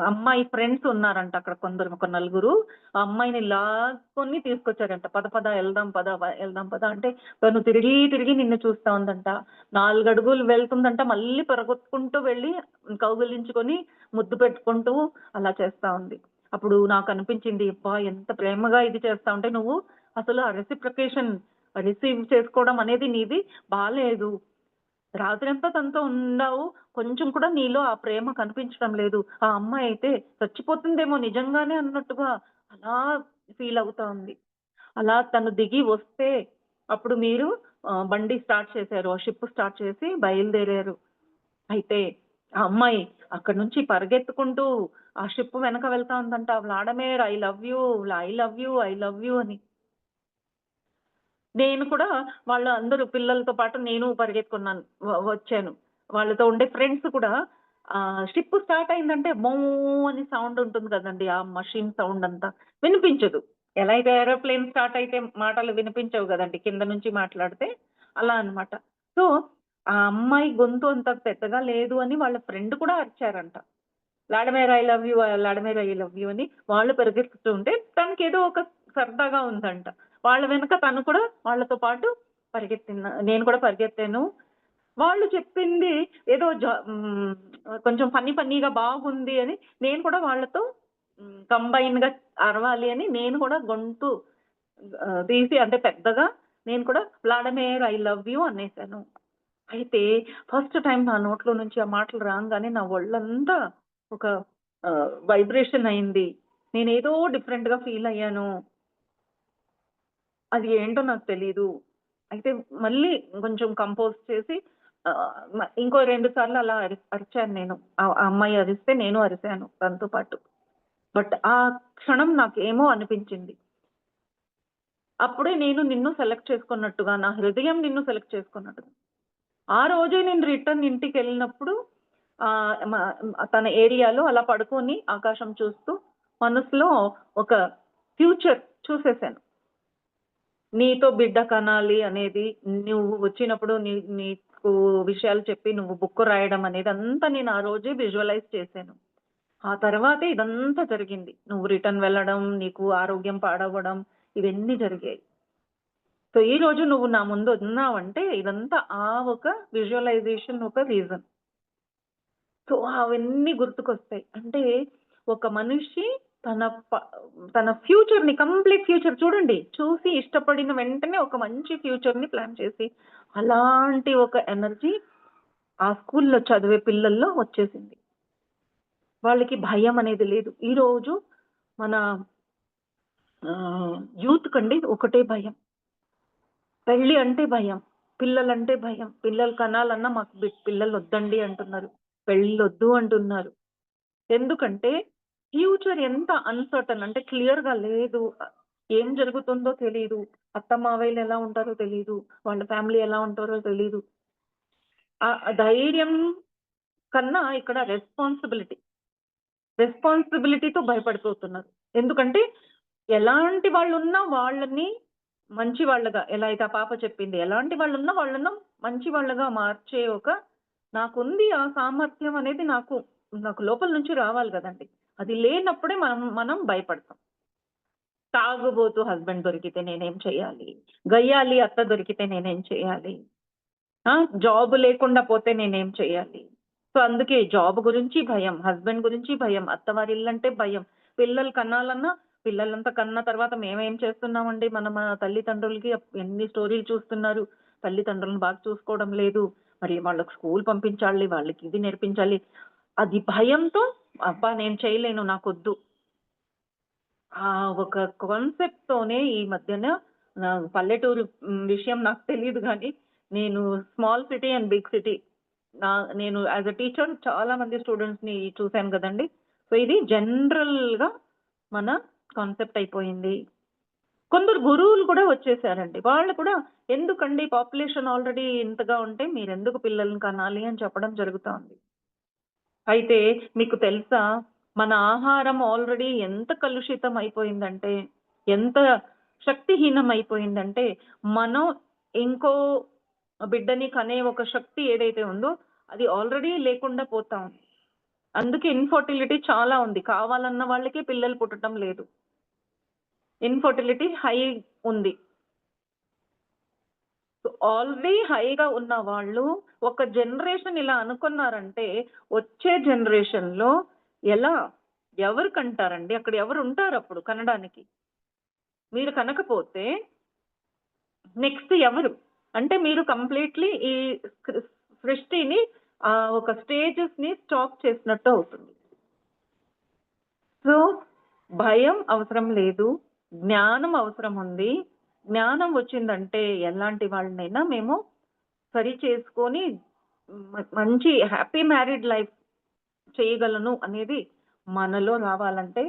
అమ్మాయి ఫ్రెండ్స్ ఉన్నారంట అక్కడ కొందరు ఒక నలుగురు. ఆ అమ్మాయిని లాక్కొని తీసుకొచ్చారంట. పద పద ఎళ్దాం పద ఎళ్దాం పద అంటే తను తిరిగి తిరిగి నిన్ను చూస్తా ఉందంట. 4 అడుగులు వెళ్తుందంట. మళ్ళీ పరిగెత్తుకుంటూ వెళ్లి కౌగిలించుకొని ముద్దు పెట్టుకుంటూ అలా చేస్తా ఉంది. అప్పుడు నాకనిపించింది అబ్బా! ఎంత ప్రేమగా ఇది చేస్తా ఉంటే నువ్వు అసలు ఆ రెసిప్రొకేషన్ రిసీవ్ చేసుకోవడం అనేది నీది బాలేదు. రాత్రంతా తనతో ఉన్నావు. కొంచెం కూడా నీలో ఆ ప్రేమ కనిపించడం లేదు. ఆ అమ్మాయయితే చచ్చిపోతుందేమో నిజంగానే అన్నట్టుగా అలా ఫీల్ అవుతా ఉంది. అలా తను దిగి వస్తే అప్పుడు మీరు బండి స్టార్ట్ చేశారు. ఆ షిప్ స్టార్ట్ చేసి బయలుదేరారు. అయితే ఆ అమ్మాయి అక్కడి నుంచి పరిగెత్తుకుంటూ ఆ షిప్ వెనక వెళ్తా ఉందంట. Vladimir I love you, I love you, I love you అని. నేను కూడా వాళ్ళందరూ పిల్లలతో పాటు నేను పరిగెత్తుకున్నాను. వచ్చాను. వాళ్ళతో ఉండే ఫ్రెండ్స్ కూడా షిప్ స్టార్ట్ అయిందంటే మో అని సౌండ్ ఉంటుంది కదండీ! ఆ మషిన్ సౌండ్ అంతా వినిపించదు. ఎలా అయితే ఏరోప్లేన్ స్టార్ట్ అయితే మాటలు వినిపించవు గదండీ! కింద నుంచి మాట్లాడితే అలా అన్నమాట. సో, ఆ అమ్మాయి గొంతు అంత పెద్దగా లేదు అని వాళ్ళ ఫ్రెండ్ కూడా అరిచారంట. Vladimir I love you, Vladimir I love you అని వాళ్ళు పరిగెత్తుతూ ఉంటే తనకేదో ఒక సరదాగా ఉందంట. వాళ్ళ వెనక తను కూడా వాళ్ళతో పాటు నేను కూడా పరిగెత్తాను. వాళ్ళు చెప్పింది ఏదో కొంచెం ఫన్నీగా బాగుంది అని నేను కూడా వాళ్ళతో కంబైన్‌గా అరవాలి అని నేను కూడా గొంతు తీసి అంటే పెద్దగా నేను కూడా వ్లాడమేర్ ఐ లవ్ యూ అనేసాను. అయితే ఫస్ట్ టైమ్ నా నోట్లో నుంచి ఆ మాటలు రాంగానే నా ఒళ్ళంతా ఒక వైబ్రేషన్ అయింది. నేనేదో డిఫరెంట్‌గా ఫీల్ అయ్యాను. అది ఏంటో నాకు తెలీదు. అయితే మళ్ళీ కొంచెం కంపోజ్ చేసి ఇంకో 2 సార్లు అలా అరిచాను నేను. ఆ అమ్మాయి అరిస్తే నేను అరిసాను తనతో పాటు. బట్ ఆ క్షణం నాకేమో అనిపించింది. అప్పుడే నేను నిన్ను సెలెక్ట్ చేసుకున్నట్టుగా, నా హృదయం నిన్ను సెలెక్ట్ చేసుకున్నట్టుగా. ఆ రోజే నేను రిటర్న్ ఇంటికెళ్ళినప్పుడు తన ఏరియాలో అలా పడుకొని ఆకాశం చూస్తూ మనసులో ఒక ఫ్యూచర్ చూసేసాను. నీతో బిడ్డ కనాలి అనేది, నువ్వు వచ్చినప్పుడు నీకు విషయాలు చెప్పి నువ్వు బుక్ రాయడం అనేది అంతా నేను ఆ రోజే విజువలైజ్ చేశాను. ఆ తర్వాతే ఇదంతా జరిగింది. నువ్వు రిటర్న్ వెళ్ళడం, నీకు ఆరోగ్యం పాడవ్వడం ఇవన్నీ జరిగాయి. సో, ఈరోజు నువ్వు నా ముందు ఉన్నావంటే ఇదంతా ఒక విజువలైజేషన్ ఒక రీజన్. సో, అవన్నీ గుర్తుకొస్తాయి. అంటే ఒక మనిషి తన ప తన ఫ్యూచర్‌ని కంప్లీట్ ఫ్యూచర్ చూడండి. చూసి ఇష్టపడిన వెంటనే ఒక మంచి ఫ్యూచర్‌ని ప్లాన్ చేసి, అలాంటి ఒక ఎనర్జీ ఆ స్కూల్‌లో చదివే పిల్లల్లో వచ్చేసింది. వాళ్ళకి భయం అనేది లేదు. ఈరోజు మన యూత్‌కండి ఒకటే భయం. పెళ్లి అంటే భయం. పిల్లలంటే భయం. పిల్లలు కనాలన్నా మాకు పిల్లలొద్దండి అంటున్నారు. పెళ్ళొద్దు అంటున్నారు. ఎందుకంటే ఫ్యూచర్ ఎంత అన్‌సర్టెన్ అంటే క్లియర్‌గా లేదు. ఏం జరుగుతుందో తెలీదు. అత్తమావయ్యలు ఎలా ఉంటారో తెలీదు. వాళ్ళ ఫ్యామిలీ ఎలా ఉంటారో తెలీదు. ఆ ధైర్యం కన్నా ఇక్కడ రెస్పాన్సిబిలిటీతో భయపడిపోతున్నారు. ఎందుకంటే ఎలాంటి వాళ్ళున్నా వాళ్ళని మంచి వాళ్ళగా ఎలా అయితే ఆ పాప చెప్పింది. ఎలాంటి వాళ్ళున్నా వాళ్ళను మంచి వాళ్ళగా మార్చే నాకుంది ఆ సామర్థ్యం అనేది నాకు లోపల నుంచి రావాలి గదండీ! అది లేనప్పుడే మనం భయపడతాం. తాగుబోతు హస్బెండ్ దొరికితే నేనేం చేయాలి? గయ్యాళి అత్త దొరికితే నేనేం చేయాలి? ఆ! జాబ్ లేకుండా పోతే నేనేం చేయాలి? సో, అందుకే జాబ్ గురించి భయం, హస్బెండ్ గురించి భయం, అత్తవారిల్లంటే భయం. పిల్లలు కనాలన్నా పిల్లలంతా కన్న తర్వాత మేమేం చేస్తున్నామండి మన తల్లిదండ్రులకి ఎన్ని స్టోరీలు చూస్తున్నారు. తల్లిదండ్రులను బాగా చూసుకోవడం లేదు. మరి వాళ్ళకి స్కూల్ పంపించాలి, వాళ్ళకి ఇది నేర్పించాలి. అది భయంతో అబ్బా! నేను చేయలేను నాకొద్దు. ఒక కాన్సెప్ట్‌తోనే ఈ మధ్యన పల్లెటూరు విషయం నాకు తెలీదు గానీ, నేను small city and big city నేను యాస్ ఎ టీచర్ చాలా మంది స్టూడెంట్స్‌ని చూసాను గదండీ! సో, ఇది జనరల్‌గా మన కాన్సెప్ట్ అయిపోయింది. కొందరు గురువులు కూడా వచ్చేసారండి. వాళ్ళు కూడా ఎందుకండి పాపులేషన్ ఆల్రెడీ ఇంతగా ఉంటే మీరెందుకు పిల్లల్ని కనాలి అని చెప్పడం జరుగుతా ఉంది. అయితే మీకు తెలుసా? మన ఆహారం ఆల్రెడీ ఎంత కలుషితం అయిపోయిందంటే, ఎంత శక్తిహీనం అయిపోయిందంటే, మనం ఇంకో బిడ్డని కనే ఒక శక్తి ఏదైతే ఉందో, అది ఆల్రెడీ లేకుండా పోతా ఉంది. అందుకే ఇన్‌ఫర్టిలిటీ చాలా ఉంది. కావాలన్న వాళ్ళకే పిల్లలు పుట్టటం లేదు. ఇన్‌ఫర్టిలిటీ హై ఉంది. సో, ఆల్రెడీ హైగా ఉన్న వాళ్ళు ఒక జనరేషన్ ఇలా అనుకున్నారంటే, వచ్చే జనరేషన్‌లో ఎలా? ఎవరు కంటారండి? అక్కడ ఎవరుంటారప్పుడు కనడానికి? మీరు కనకపోతే నెక్స్ట్ ఎవరు? అంటే మీరు కంప్లీట్‌లీ ఈ సృష్టిని ఒక స్టేజెస్‌ని స్టాప్ చేసినట్టు అవుతుంది. సో, భయం అవసరం లేదు. జ్ఞానం అవసరం ఉంది. జ్ఞానం వచ్చిందంటే ఎలాంటి వాళ్ళనైనా మేము సరి చేసుకొని మంచి హ్యాపీ మ్యారీడ్ లైఫ్ చేయగలను అనేది మనలో రావాలంటే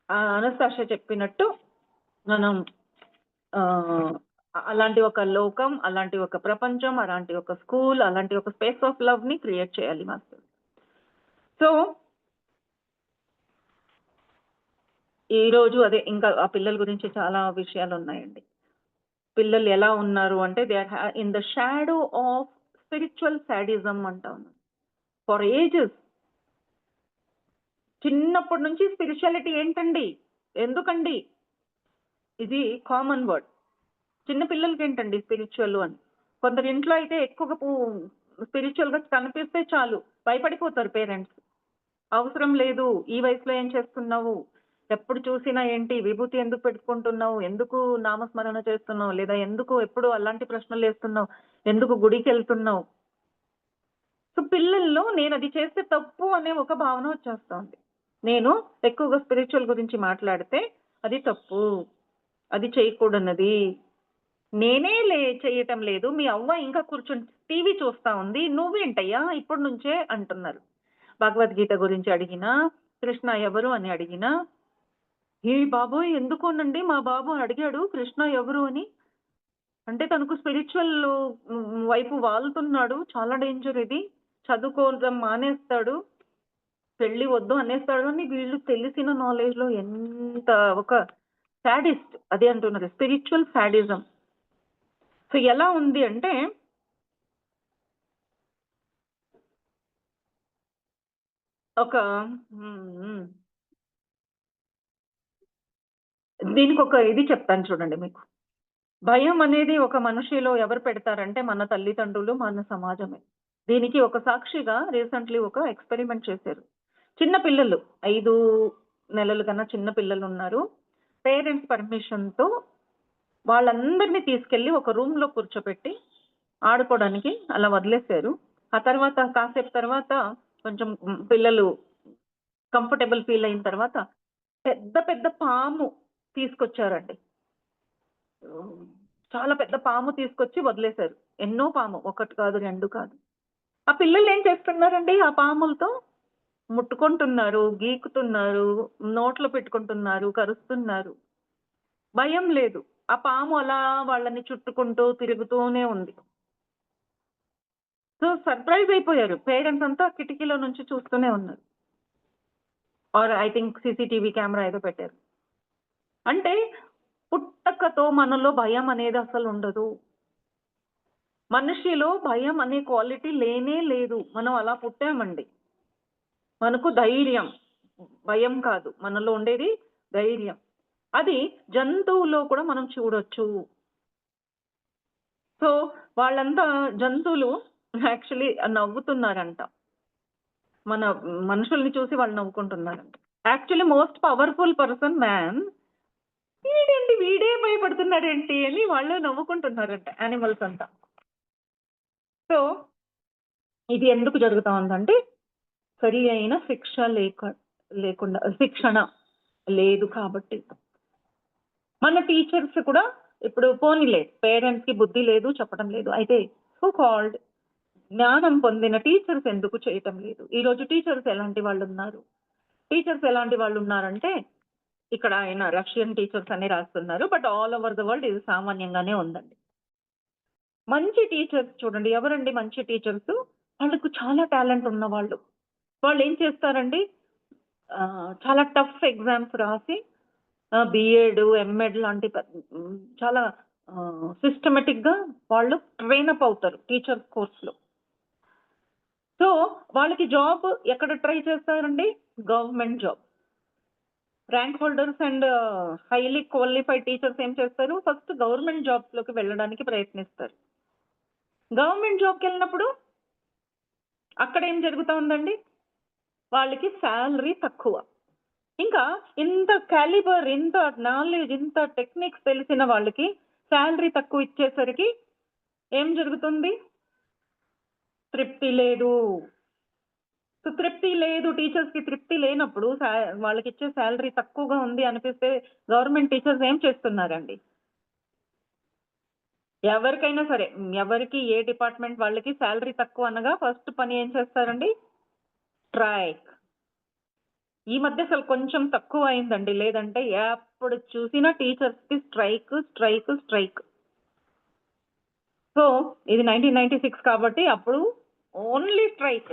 అనస్తాషియా చెప్పినట్టు మనం అలాంటి ఒక లోకం, అలాంటి ఒక ప్రపంచం, అలాంటి ఒక స్కూల్, అలాంటి ఒక స్పేస్ ఆఫ్ లవ్‌ని క్రియేట్ చేయాలి మాస్టర్. సో, ఈరోజు అదే ఇంకా ఆ పిల్లల గురించి చాలా విషయాలున్నాయండి. పిల్లలు ఎలా ఉన్నారు అంటే they are in the shadow of spiritual sadism అంటాం. ఫర్ ఏజెస్ చిన్నప్పటి నుంచి స్పిరిచువాలిటీ ఏంటండి? ఎందుకండి? ఇది కామన్ వర్డ్. చిన్న పిల్లలకేంటండి స్పిరిచువల్ అని. కొందరి ఇంట్లో అయితే ఎక్కువగా స్పిరిచువల్‌గా కనిపిస్తే చాలు భయపడిపోతారు పేరెంట్స్. అవసరం లేదు. ఈ వయసులో ఏం చేస్తున్నావు? ఎప్పుడు చూసినా ఏంటి విభూతి ఎందుకు పెట్టుకుంటున్నావు? ఎందుకు నామస్మరణ చేస్తున్నావు? లేదా ఎందుకు ఎప్పుడు అలాంటి ప్రశ్నలేస్తున్నావు? ఎందుకు గుడికెళ్తున్నావు? సో, పిల్లల్లో నేనది చేస్తే తప్పు అనే ఒక భావన వచ్చేస్తోంది. నేను ఎక్కువగా స్పిరిచువల్ గురించి మాట్లాడితే అది తప్పు. అది చేయకూడనిది. నేనే చేయటం లేదు. మీ అవ్వ ఇంకా కూర్చొని టీవీ చూస్తా ఉంది. నువ్వేంటయ్యా ఇప్పటి నుంచే అంటున్నారు. భగవద్గీత గురించి అడిగినా, కృష్ణ ఎవరు అని అడిగినా, ఏ బాబోయ్! ఎందుకోనండి మా బాబు అడిగాడు కృష్ణ ఎవరు అని. అంటే తనకు స్పిరిచువల్ వైపు వాలుతున్నాడు. చాలా డేంజర్ ఇది. చదువుకోవడం మానేస్తాడు. పెళ్లి వద్దు అనేస్తాడు అని వీళ్ళు తెలిసిన నాలెడ్జ్‌లో ఎంత ఒక సాడిస్ట్ అదే అంటున్నారు. Spiritual sadism. సో, ఎలా ఉంది అంటే ఒక హ్మ్. హ్మ్. దీనికొక ఇది చెప్తాను చూడండి మీకు. భయం అనేది ఒక మనిషిలో ఎవరు పెడతారంటే మన తల్లిదండ్రులు, మన సమాజమే. దీనికి ఒక సాక్షిగా రీసెంట్‌లీ ఒక ఎక్స్‌పెరిమెంట్ చేశారు. చిన్న పిల్లలు 5 నెలల కన్నా చిన్న పిల్లలున్నారు. పేరెంట్స్ పర్మిషన్‌తో వాళ్ళందరిని తీసుకెళ్ళి ఒక రూమ్‌లో కూర్చోపెట్టి ఆడుకోవడానికి అలా వదిలేసారు. ఆ తర్వాత కాసేపు తర్వాత కొంచెం పిల్లలు కంఫర్టబుల్ ఫీల్ అయిన తర్వాత పెద్ద పెద్ద పాము తీసుకొచ్చారండి. చాలా పెద్ద పాము తీసుకొచ్చి వదిలేసారు. ఎన్నో పాము. 1 కాదు, 2 కాదు. ఆ పిల్లలేం చేస్తున్నారండి ఆ పాములతో? ముట్టుకుంటున్నారు, గీకుతున్నారు, నోట్లో పెట్టుకుంటున్నారు, కరుస్తున్నారు. భయం లేదు. ఆ పాము అలా వాళ్ళని చుట్టుకుంటూ తిరుగుతూనే ఉంది. సో, సర్ప్రైజ్ అయిపోయారు. పేరెంట్స్ అంతా కిటికీలో నుంచి చూస్తూనే ఉన్నారు. Or I think CCTV camera ఏదో పెట్టారు. అంటే పుట్టకతో మనలో భయం అనేది అసలుండదు. మనిషిలో భయం అనే క్వాలిటీ లేనే లేదు. మనం అలా పుట్టామండి. మనకు ధైర్యం. భయం కాదు. మనలో ఉండేది ధైర్యం. అది జంతువులో కూడా మనం చూడొచ్చు. సో, వాళ్ళంతా జంతువులు యాక్చువల్లీ నవ్వుతున్నారంట. మన మనుషుల్ని చూసి వాళ్ళు నవ్వుకుంటున్నారంట. Actually most powerful person man. వీడేంటి వీడే భయపడుతున్నాడేంటి అని వాళ్ళు నవ్వుకుంటున్నారంట యానిమల్స్ అంతా. సో, ఇది ఎందుకు జరుగుతా ఉందంటే సరి అయిన లేకుండా శిక్షణ లేదు కాబట్టి. మన టీచర్స్ కూడా ఇప్పుడు పోనీలే పేరెంట్స్‌కి బుద్ధి లేదు, చెప్పడం లేదు. అయితే సో కాల్డ్ జ్ఞానం పొందిన టీచర్స్ ఎందుకు చేయటం లేదు? ఈరోజు టీచర్స్ ఎలాంటి వాళ్ళున్నారు? టీచర్స్ ఎలాంటి వాళ్ళున్నారంటే ఇక్కడ ఆయన రష్యన్ టీచర్స్ అని రాస్తున్నారు. But all over the world ఇది సామాన్యంగానే ఉందండి. మంచి టీచర్స్ చూడండి. ఎవరండి మంచి టీచర్స్? వాళ్ళకు చాలా టాలెంట్ ఉన్నవాళ్ళు. వాళ్ళేం చేస్తారండి చాలా టఫ్ ఎగ్జామ్స్ రాసి బీఎడ్, ఎంఎడ్ లాంటి చాలా సిస్టమాటిక్‌గా వాళ్ళు ట్రైన్ అప్ అవుతారు టీచర్స్ కోర్స్‌లో. సో, వాళ్ళకి జాబ్ ఎక్కడ ట్రై చేస్తారండి? Government job. Rank holders and highly qualified teachers ఏం చేస్తారు? ఫస్ట్ గవర్నమెంట్ జాబ్స్‌లోకి వెళ్ళడానికి ప్రయత్నిస్తారు. గవర్నమెంట్ జాబ్‌కెళ్ళినప్పుడు అక్కడేం జరుగుతా ఉందండి? వాళ్ళకి సాలరీ తక్కువ. ఇంకా ఇంత కాలిబర్, ఇంత నాలెడ్జ్, ఇంత టెక్నిక్స్ తెలిసిన వాళ్ళకి సాలరీ తక్కువ ఇచ్చేసరికి ఏం జరుగుతుంది? తృప్తి లేదు. సో, తృప్తి లేదు. టీచర్స్‌కి తృప్తి లేనప్పుడు వాళ్ళకిచ్చే సాలరీ తక్కువగా ఉంది అనిపిస్తే గవర్నమెంట్ టీచర్స్ ఏం చేస్తున్నారండి? ఎవరికైనా సరే ఎవరికి ఏ డిపార్ట్మెంట్ వాళ్ళకి శాలరీ తక్కువ అనగా ఫస్ట్ పని ఏం చేస్తారండి? స్ట్రైక్. ఈ మధ్య అసలు కొంచెం తక్కువ అయిందండి. లేదంటే ఎప్పుడు చూసినా టీచర్స్‌కి స్ట్రైక్, స్ట్రైక్, స్ట్రైక్. సో, ఇది 1996 కాబట్టి అప్పుడు ఓన్లీ స్ట్రైక్.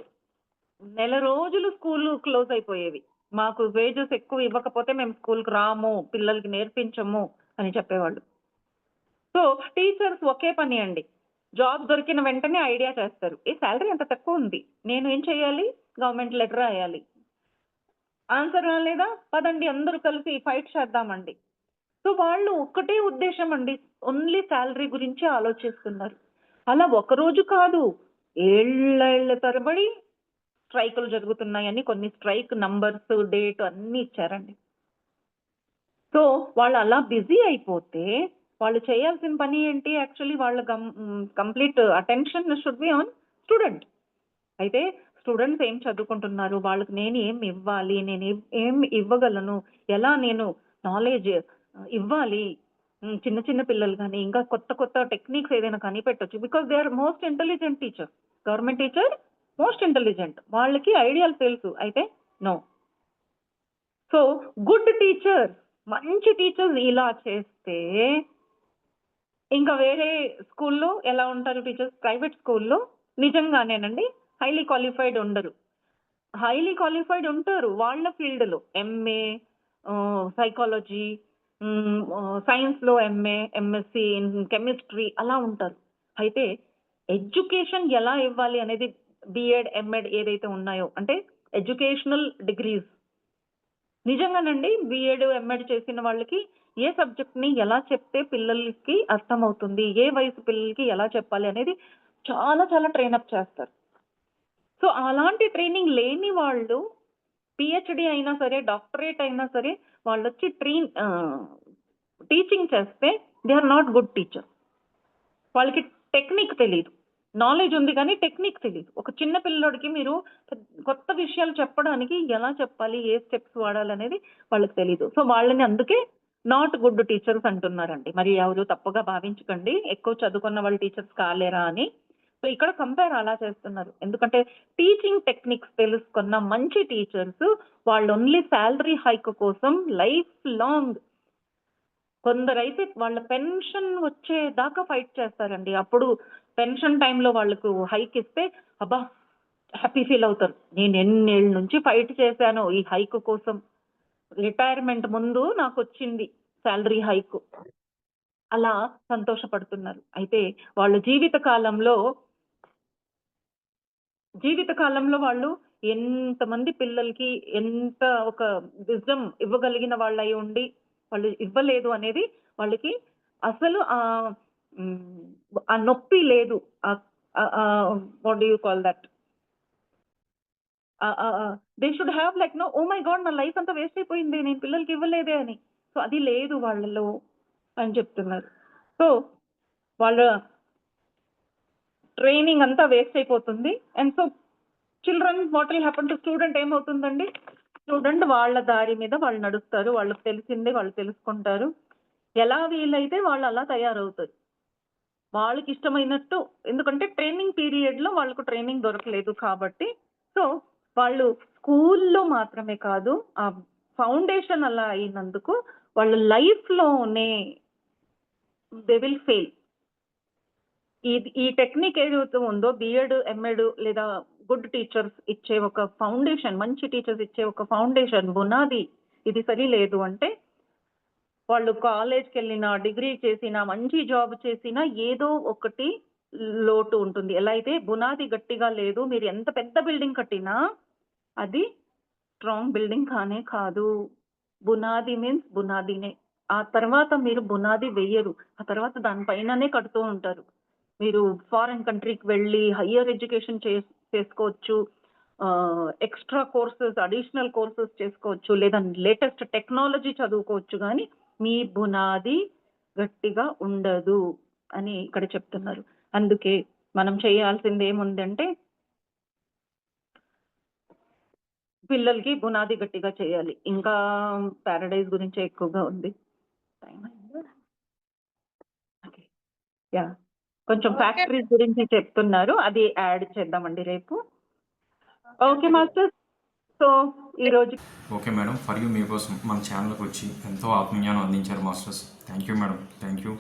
నెల రోజులు స్కూలు క్లోజ్ అయిపోయేవి. మాకు వేజెస్ ఎక్కువ ఇవ్వకపోతే మేము స్కూలుకి రాము, పిల్లలకి నేర్పించము అని చెప్పేవాళ్ళు. సో, టీచర్స్ ఒకే పని అండి. జాబ్ దొరికిన వెంటనే ఐడియా చేస్తారు. ఏ సాలరీ అంత తక్కువ ఉంది. నేను ఏం చేయాలి? గవర్నమెంట్ లెటర్ రాయాలి. ఆన్సర్ రాలేదా? పదండి అందరూ కలిసి ఫైట్ చేద్దామండి. సో, వాళ్ళు ఒక్కటే ఉద్దేశ్యం అండి. ఓన్లీ సాలరీ గురించి ఆలోచిస్తున్నారు. అలా ఒకరోజు కాదు. ఏళ్ళేళ్ళ తరబడి స్ట్రైకులు జరుగుతున్నాయని కొన్ని స్ట్రైక్ నంబర్స్, డేట్ అన్నీ ఇచ్చారండి. సో, వాళ్ళు అలా బిజీ అయిపోతే వాళ్ళు చేయాల్సిన పని ఏంటి? యాక్చువల్లీ వాళ్ళ complete attention should be on student. అయితే స్టూడెంట్స్ ఏం చదువుకుంటున్నారు? వాళ్ళకి నేను ఏం ఇవ్వాలి? నేను ఏం ఇవ్వగలను? ఎలా నేను నాలెడ్జ్ ఇవ్వాలి? చిన్న చిన్న పిల్లలు గాని, ఇంకా కొత్త కొత్త టెక్నిక్స్ ఏదైనా కనిపెట్టొచ్చు. Because they are most intelligent teacher. Government teacher most intelligent. వాళ్ళకి ఐడియాలు తెలుసు. అయితే నో. సో, గుడ్ టీచర్స్, మంచి టీచర్స్ ఇలా చేస్తే ఇంకా వేరే స్కూల్‌లో ఎలా ఉంటారు టీచర్స్? ప్రైవేట్ స్కూల్‌లో నిజంగానేనండి హైలీ క్వాలిఫైడ్ ఉండరు. హైలీ క్వాలిఫైడ్ ఉంటారు. వాళ్ళ ఫీల్డ్‌లో ఎంఏ, సైకాలజీ, సైన్స్‌లో ఎంఏ, ఎంఎస్సీ ఇన్ కెమిస్ట్రీ అలా ఉంటారు. అయితే ఎడ్యుకేషన్ ఎలా ఇవ్వాలి అనేది బీఎడ్, ఎంఎడ్ ఏదైతే ఉన్నాయో అంటే ఎడ్యుకేషనల్ డిగ్రీస్ నిజంగానండి బీఎడ్, ఎంఎడ్ చేసిన వాళ్ళకి ఏ సబ్జెక్ట్‌ని ఎలా చెప్తే పిల్లలకి అర్థమవుతుంది, ఏ వయసు పిల్లలకి ఎలా చెప్పాలి అనేది చాలా చాలా ట్రైనప్ చేస్తారు. సో, అలాంటి ట్రైనింగ్ లేని వాళ్ళు పీహెచ్‌డీ అయినా సరే, డాక్టరేట్ అయినా సరే వాళ్ళొచ్చి టీచింగ్ చేస్తే they are not good teacher. వాళ్ళకి టెక్నిక్ తెలీదు. నాలెడ్జ్ ఉంది కానీ టెక్నిక్ తెలీదు. ఒక చిన్న పిల్లోడికి మీరు కొత్త విషయాలు చెప్పడానికి ఎలా చెప్పాలి? ఏ స్టెప్స్ వాడాలనేది వాళ్ళకి తెలీదు. సో, వాళ్ళని అందుకే నాట్ గుడ్ టీచర్స్ అంటున్నారండి. మరి ఎవరు తప్పుగా భావించకండి. ఎక్కువ చదువుకున్న వాళ్ళు టీచర్స్ కాలేరా అని. సో, ఇక్కడ కంపేర్ అలా చేస్తున్నారు. ఎందుకంటే టీచింగ్ టెక్నిక్స్ తెలుసుకున్న మంచి టీచర్స్ వాళ్ళు ఓన్లీ సాలరీ హైక్ కోసం లైఫ్ లాంగ్ కొందరైతే వాళ్ళ పెన్షన్ వచ్చేదాకా ఫైట్ చేస్తారండి. అప్పుడు పెన్షన్ టైమ్‌లో వాళ్ళకు హైక్ ఇస్తే అబ్బా! హ్యాపీ ఫీల్ అవుతారు. నేను ఎన్నేళ్ల నుంచి ఫైట్ చేశానో ఈ హైక్ కోసం. రిటైర్మెంట్ ముందు నాకొచ్చింది సాలరీ హైక్. అలా సంతోషపడుతున్నారు. అయితే వాళ్ళు జీవిత కాలంలో వాళ్ళు ఎంతమంది పిల్లలకి ఎంత ఒక విజ్డమ్ ఇవ్వగలిగిన వాళ్ళై ఉండి, వాళ్ళు ఇవ్వలేదు అనేది వాళ్ళకి అసలు ఆ నొప్పి లేదు. Ah, ah, ah, what do you call that? They should have like no oh my god! నా లైఫ్ అంతా వేస్ట్ అయిపోయింది. నేను పిల్లలకి ఇవ్వలేదే అని. సో, అది లేదు వాళ్ళలో అని చెప్తున్నారు. సో, వాళ్ళ ట్రైనింగ్ అంతా వేస్ట్ అయిపోతుంది. And so children what will happen to student ఏమవుతుందండి? స్టూడెంట్ వాళ్ళ దారి మీద వాళ్ళు నడుస్తారు. వాళ్ళకి తెలిసిందే వాళ్ళు తెలుసుకుంటారు. ఎలా వీలైతే వాళ్ళు అలా తయారవుతారు. వాళ్ళకి ఇష్టమైనట్టు ఎందుకంటే ట్రైనింగ్ పీరియడ్‌లో వాళ్ళకు ట్రైనింగ్ దొరకలేదు కాబట్టి, సో, వాళ్ళు స్కూల్‌లో మాత్రమే కాదు, ఆ ఫౌండేషన్ అలా అయినందుకు వాళ్ళ లైఫ్‌లోనే దే విల్ ఫెయిల్. ఈ టెక్నిక్ ఏదైతే ఉందో బీఎడ్, ఎంఎడ్ లేదా గుడ్ టీచర్స్ ఇచ్చే ఒక ఫౌండేషన్, మంచి టీచర్స్ ఇచ్చే ఒక ఫౌండేషన్, బునాది ఇది సరి లేదు అంటే, వాళ్ళు కాలేజ్‌కెళ్ళినా, డిగ్రీ చేసినా, మంచి జాబ్ చేసినా ఏదో ఒకటి లోటు ఉంటుంది. ఎలా అయితే బునాది గట్టిగా లేదు, మీరు ఎంత పెద్ద బిల్డింగ్ కట్టినా అది స్ట్రాంగ్ బిల్డింగ్ కానే కాదు. బునాది మీన్స్ బునాదినే. ఆ తర్వాత మీరు బునాది వెయ్యరు. ఆ తర్వాత దాని పైననే కడుతూ ఉంటారు. మీరు ఫారిన్ కంట్రీకి వెళ్ళి హైయర్ ఎడ్యుకేషన్ చేసుకోవచ్చు. ఎక్స్‌ట్రా కోర్సెస్, అడిషనల్ కోర్సెస్ చేసుకోవచ్చు. లేదా లేటెస్ట్ టెక్నాలజీ చదువుకోవచ్చు గానీ, మీ బునాది గట్టిగా ఉండదు అని ఇక్కడ చెప్తున్నారు. అందుకే మనం చేయాల్సిందేముందంటే పిల్లలకి బునాది గట్టిగా చేయాలి. ఇంకా పారడైజ్ గురించే ఎక్కువగా ఉంది. టైమ్ అయిందా? ఓకే. యాహ్! కొంచెం ఓకే. ఫ్యాక్టరీస్ గురించి చెప్తున్నారు. అది యాడ్ చేద్దామండి రేపు. Okay masters. సో, ఈరోజు ఓకే మేడం. ఫర్ యూ మీకోసం మన ఛానల్కి వచ్చి ఎంతో ఆత్మజ్ఞానం అందించారు masters. Thank you madam. Thank you.